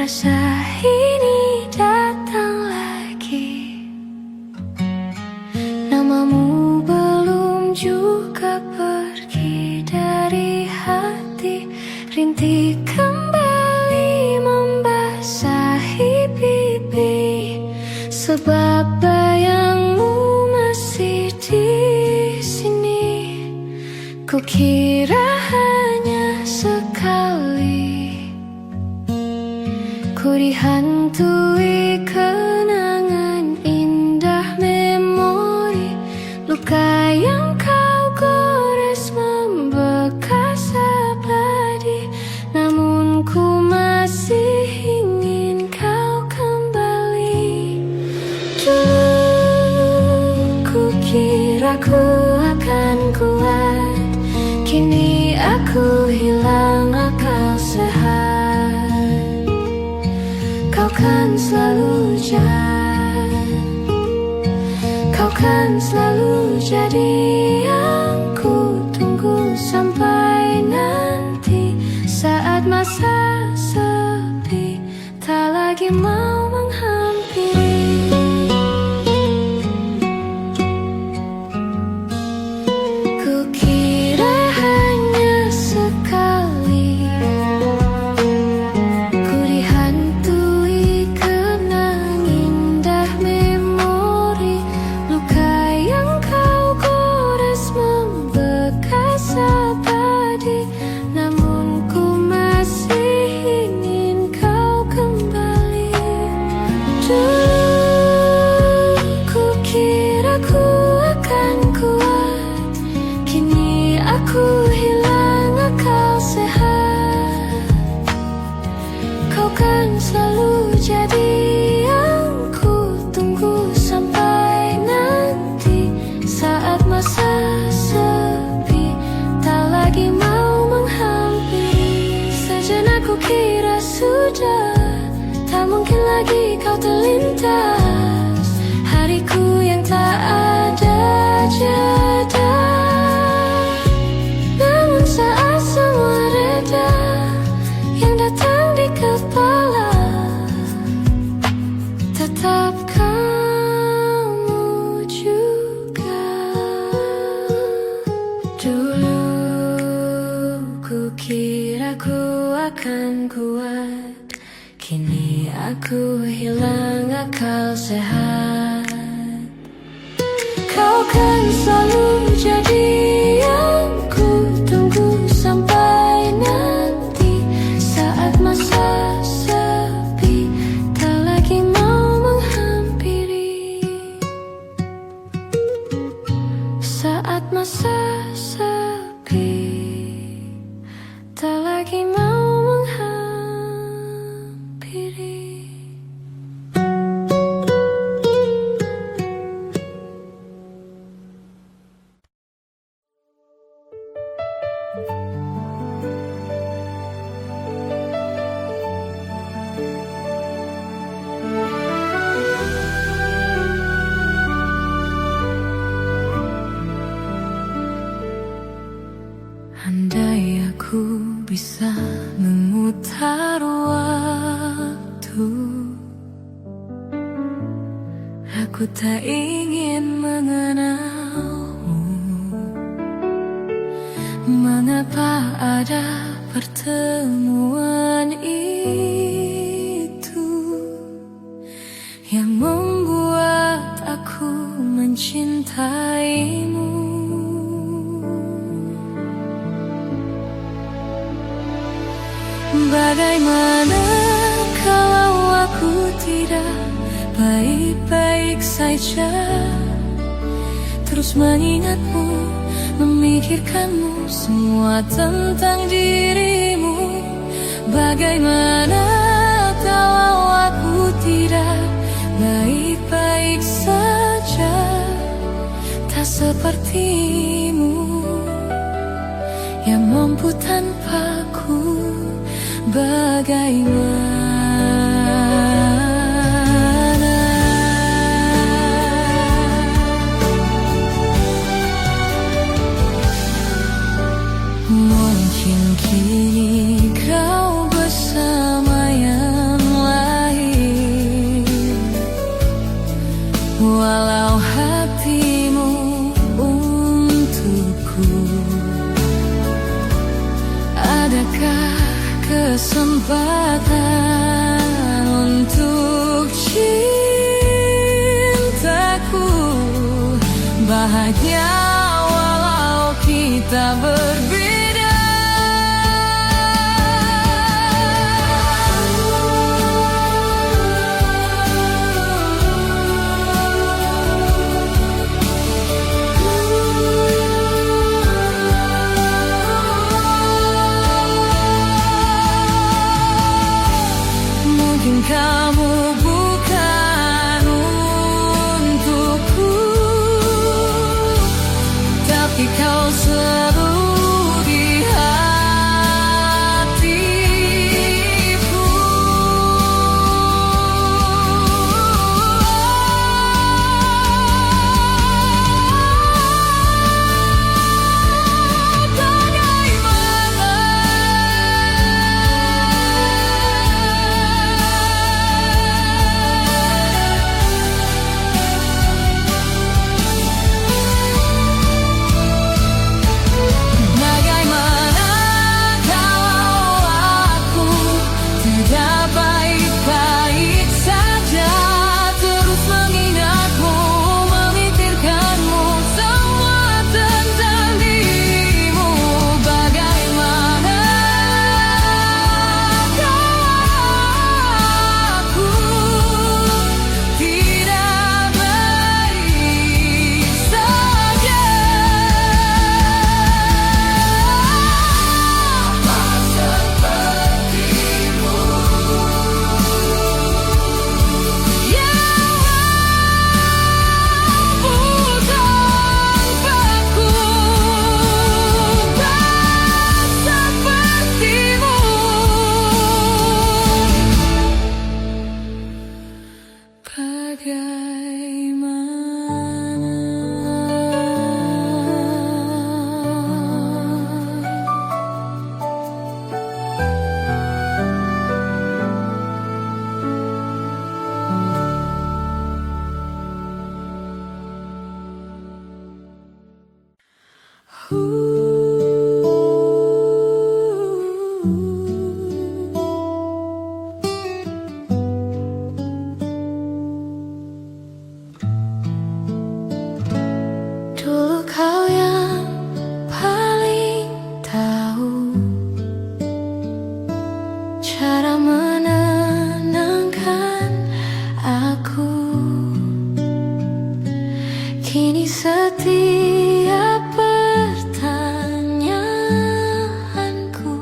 rasa ini datang lagi. Namamu belum juga pergi dari hati. Rintik kembali membasahi pipi, sebab bayangmu masih di sini. Kukira hanya sekali, ku dihantui kenangan indah memori. Luka yang kau gores membekas abadi, namun ku masih ingin kau kembali. Dulu ku kira ku akan kuat, kini aku hilang akal sehat. Kau kan selalu kau kan selalu jadi yang ku tunggu sampai nanti. Saat masa sepi tak lagi mau menghampiri, kukira hanya sekali, ku dihantui kenang indah memori. Luka yang kau gores membekas abadi, namun ku masih ingin kau kembali. Dulu ku kira ku akan kuat, kini aku hilang akal sehat. Kau kan selalu jadi yang ku tunggu sampai nanti. Saat masa sepi tak lagi mau menghampiri, sejenak ku kira sudah tak mungkin lagi kau terlintas. Hariku yang tak ada jeda, namun saat semua reda, yang datang di kepala tetap kamu juga. Dulu ku kira ku akan kuat, kini aku hilang akal sehat. Kau kan selalu jadi yang ku tunggu sampai nanti. Saat masa sepi tak lagi mau menghampiri, saat masa sepi tak lagi mau menghampiri. Andai aku bisa memutar waktu, aku tak ingin mengenalmu. Mengapa ada pertemuan itu yang membuat aku mencintaimu? Bagaimana kalau aku tidak baik-baik saja, terus mengingatmu, memikirkanmu, semua tentang dirimu. Bagaimana kalau aku tidak baik-baik saja, tak sepertimu yang mampu tanpaku. Bagaimana mungkin kini kau bersama yang kesempatan untuk cintaku. Bahagia walau kita berbeda. Mungkin kamu bukan untukku, tapi kau selalu di hatiku. Bagaimana kalau aku tidak baik-baik saja, terus mengingatmu, memikirkanmu, semua tentang dirimu. Bagaimana kalau aku tidak baik saja. Dulu kau yang paling tahu cara menenangkan aku. Kini setiap pertanyaanku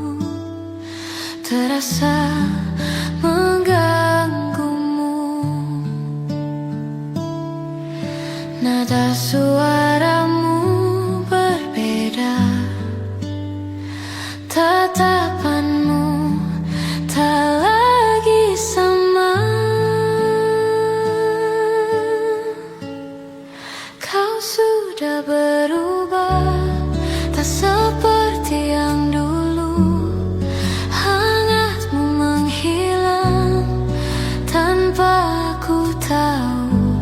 terasa mengganggumu. Nada suaramu berbeda, tatapanmu tak lagi sama. Kau sudah berubah, tak seperti yang dulu. Hangatmu menghilang tanpa aku tahu.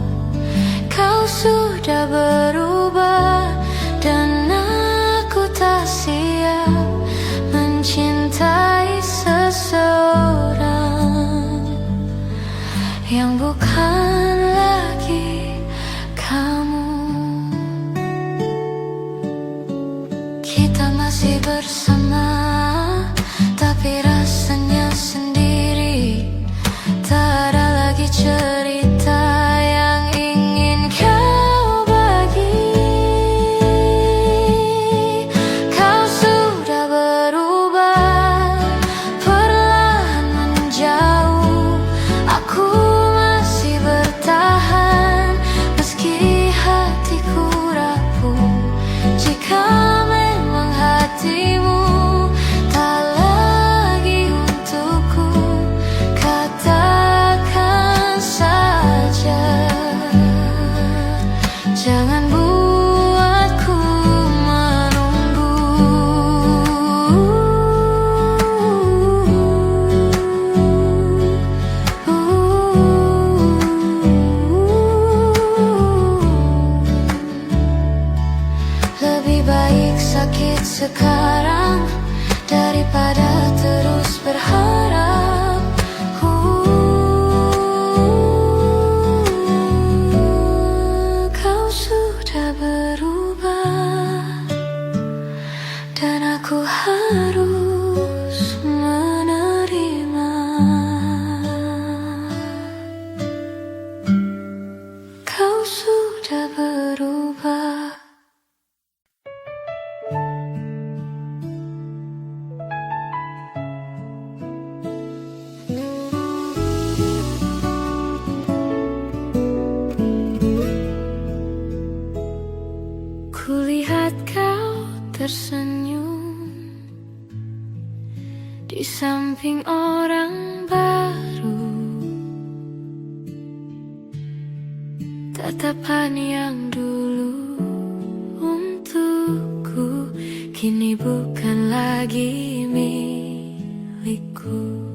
Kau sudah berubah dan aku tak siap mencintai seseorang yang bukan lagi kamu. Kita masih bersama, tapi rasanya sendiri. Tak ada lagi cerita yang ingin kau bagi. Kau sudah berubah, perlahan menjauh. Aku masih bertahan meski hatiku rapuh. Jika memang hatimu tak lagi untukku, katakan saja. Jangan buatku menunggu. Lebih baik sakit sekarang daripada terus berharap. Kau sudah berubah dan aku harus menerima. Kau sudah berubah. Kulihat kau tersenyum di samping orang baru. Tatapan yang dulu untukku kini bukan lagi milikku.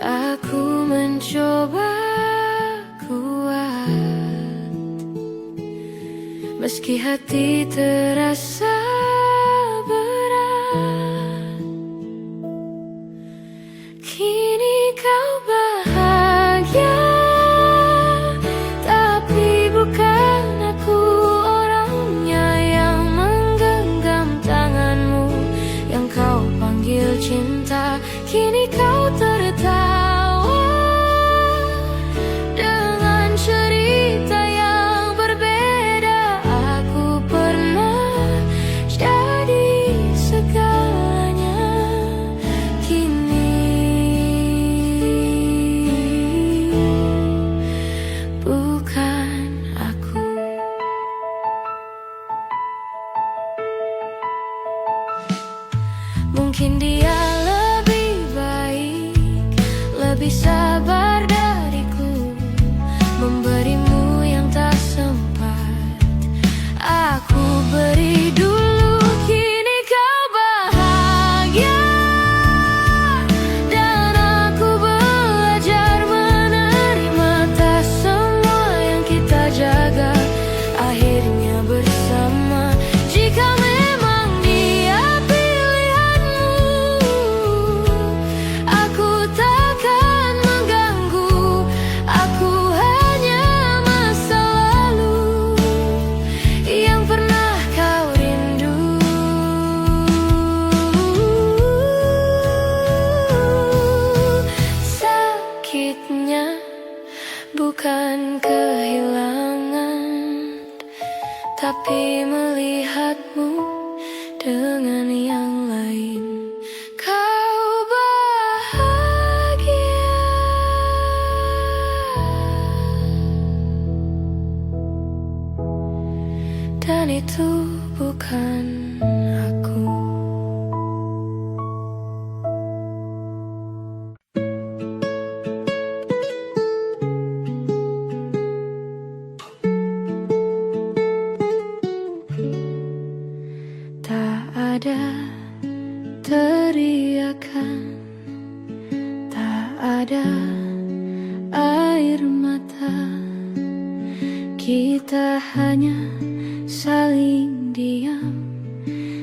Aku mencoba kuat meski hati terasa berat. Kini kau bahagia, tapi bukan aku orangnya yang menggenggam tanganmu, yang kau panggil cinta. Kini kau tertawa dengan cerita yang berbeda. Aku pernah jadi segalanya, kini bukan aku. Mungkin dia lebih baik, lebih sabar dariku, memberimu yang tak sempat aku beri dulu. Kini kau bahagia dan aku belajar menerima. Tak semua yang kita jaga akhirnya bersama. Jika memang dia pilihanmu, aku takkan mengganggu. Aku hanya masa lalu yang pernah kau rindu. Sakitnya bukan kehilangan, tapi melihatmu dengan yang lain. Kau bahagia dan itu bukan aku. Tak ada teriakan, tak ada air mata. Kita hanya saling diam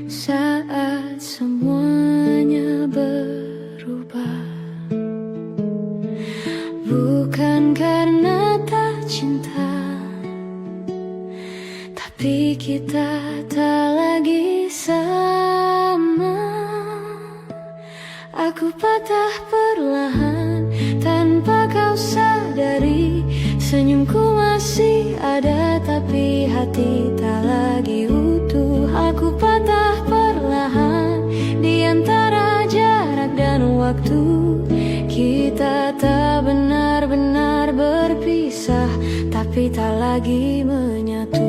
saat semuanya berubah. Bukan karena tak cinta, tapi kita tak lagi sama. Aku patah perlahan tanpa kau sadari. Senyumku masih ada, tapi hati tak lagi utuh. Aku patah perlahan di antara jarak dan waktu. Kita tak benar-benar berpisah, tapi tak lagi menyatu.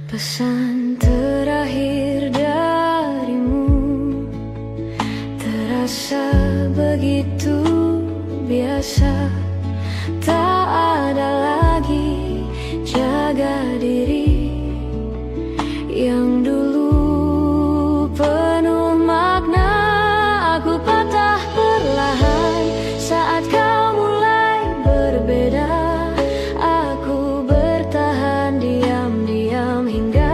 Pesan terakhir darimu terasa begitu biasa. Tak ada lagi jaga diri yang dulu penuh makna. Aku patah perlahan saat kau mulai berbeda. Aku bertahan diam-diam hingga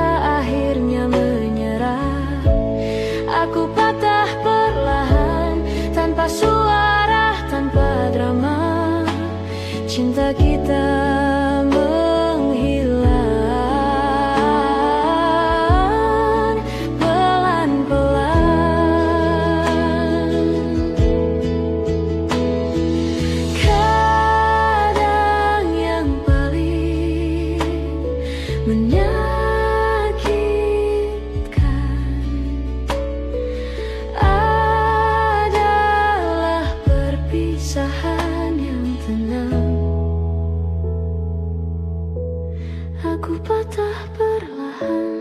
ku patah perlahan,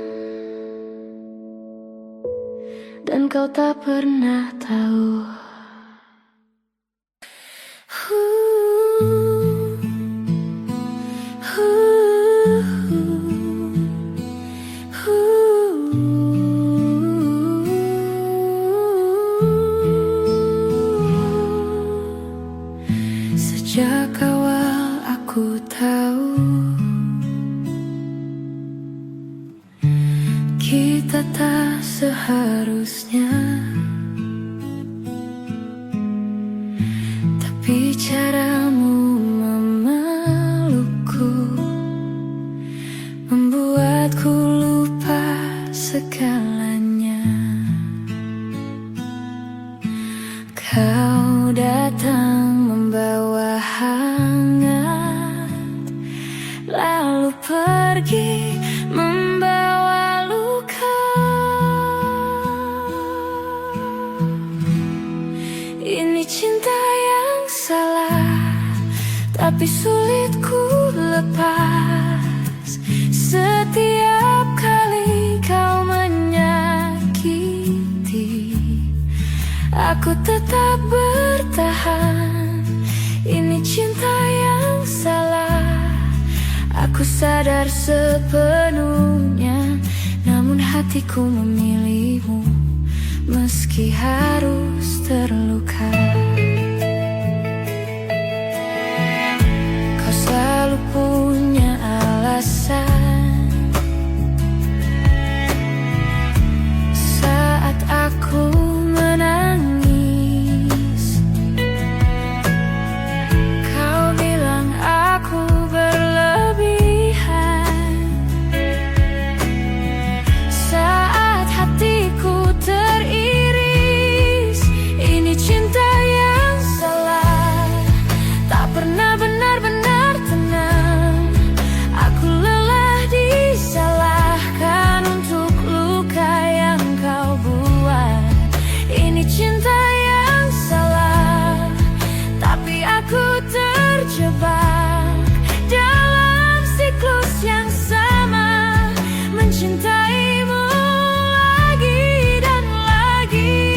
dan kau tak pernah tahu. Sejak awal aku tahu kita tak seharusnya, tapi caramu memelukku membuatku lupa segalanya. Kau datang membawa hangat, lalu pergi membawa luka. Ini cinta yang salah, tapi sulit ku lepas. Setiap kali kau menyakiti, aku tetap bertahan. Ini cinta yang salah, aku sadar sepenuhnya, namun hatiku memilihmu meski harus terluka. Kau selalu punya alasan saat aku menangis. Kau bilang aku berlebihan saat hatiku teriris. Ini cinta yang salah, tak pernah benar-benar tenang. Aku lelah disalahkan untuk luka yang kau buat. Ini cinta yang salah, tapi aku terjebak dalam siklus yang sama, mencintaimu lagi dan lagi.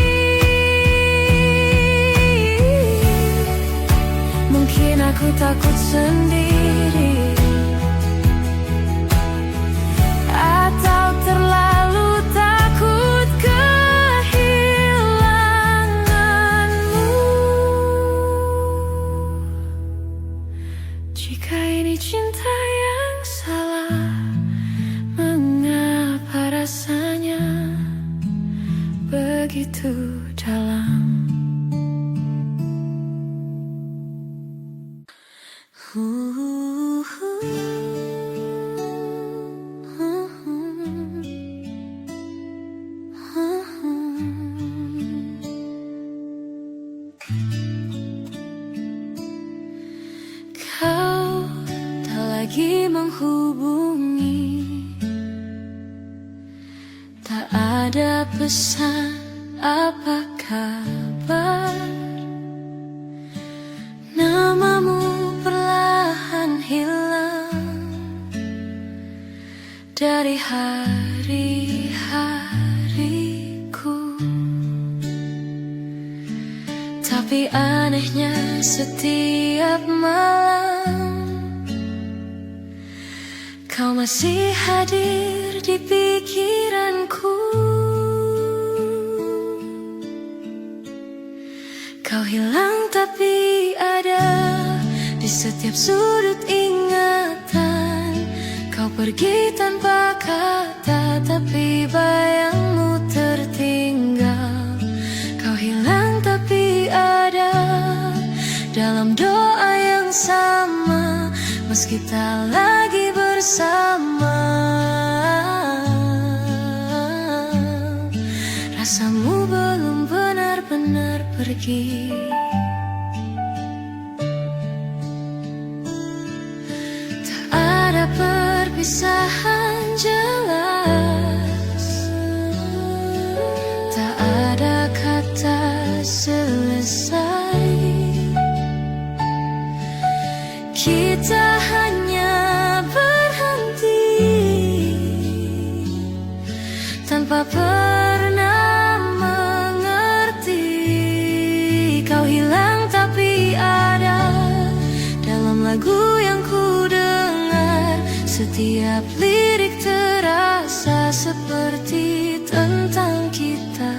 Mungkin aku takut sendiri, atau terlalu takut kehilanganmu. Jika ini cinta yang salah, mengapa rasanya begitu dalam? Kau tak lagi menghubungi, tak ada pesan apa kabar. Namamu perlahan hilang dari hari-hariku. Tapi anehnya setiap malam kau masih hadir di pikiranku. Kau hilang tapi ada di setiap sudut ingatan. Kau pergi tanpa kata, tapi bayangmu tertinggal. Kau hilang tapi ada dalam doa yang sama, meski tak lagi bersama. Rasamu belum benar-benar pergi. Tak ada perpisahan jelas, tak ada kata selesai. Kita hanya berhenti Setiap lirik terasa seperti tentang kita.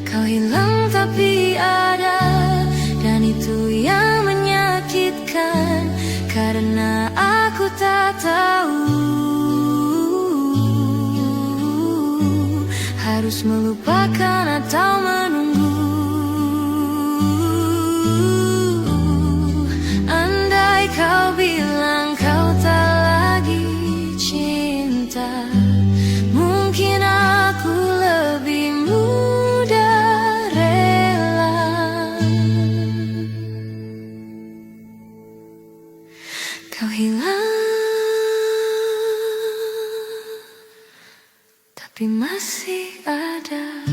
Kau hilang tapi ada, dan itu yang menyakitkan, karena aku tak tahu harus melupakan atau menunggu. Andai kau bilang kau tak lagi cinta, mungkin aku lebih mudah rela. Kau hilang, tapi masih ada.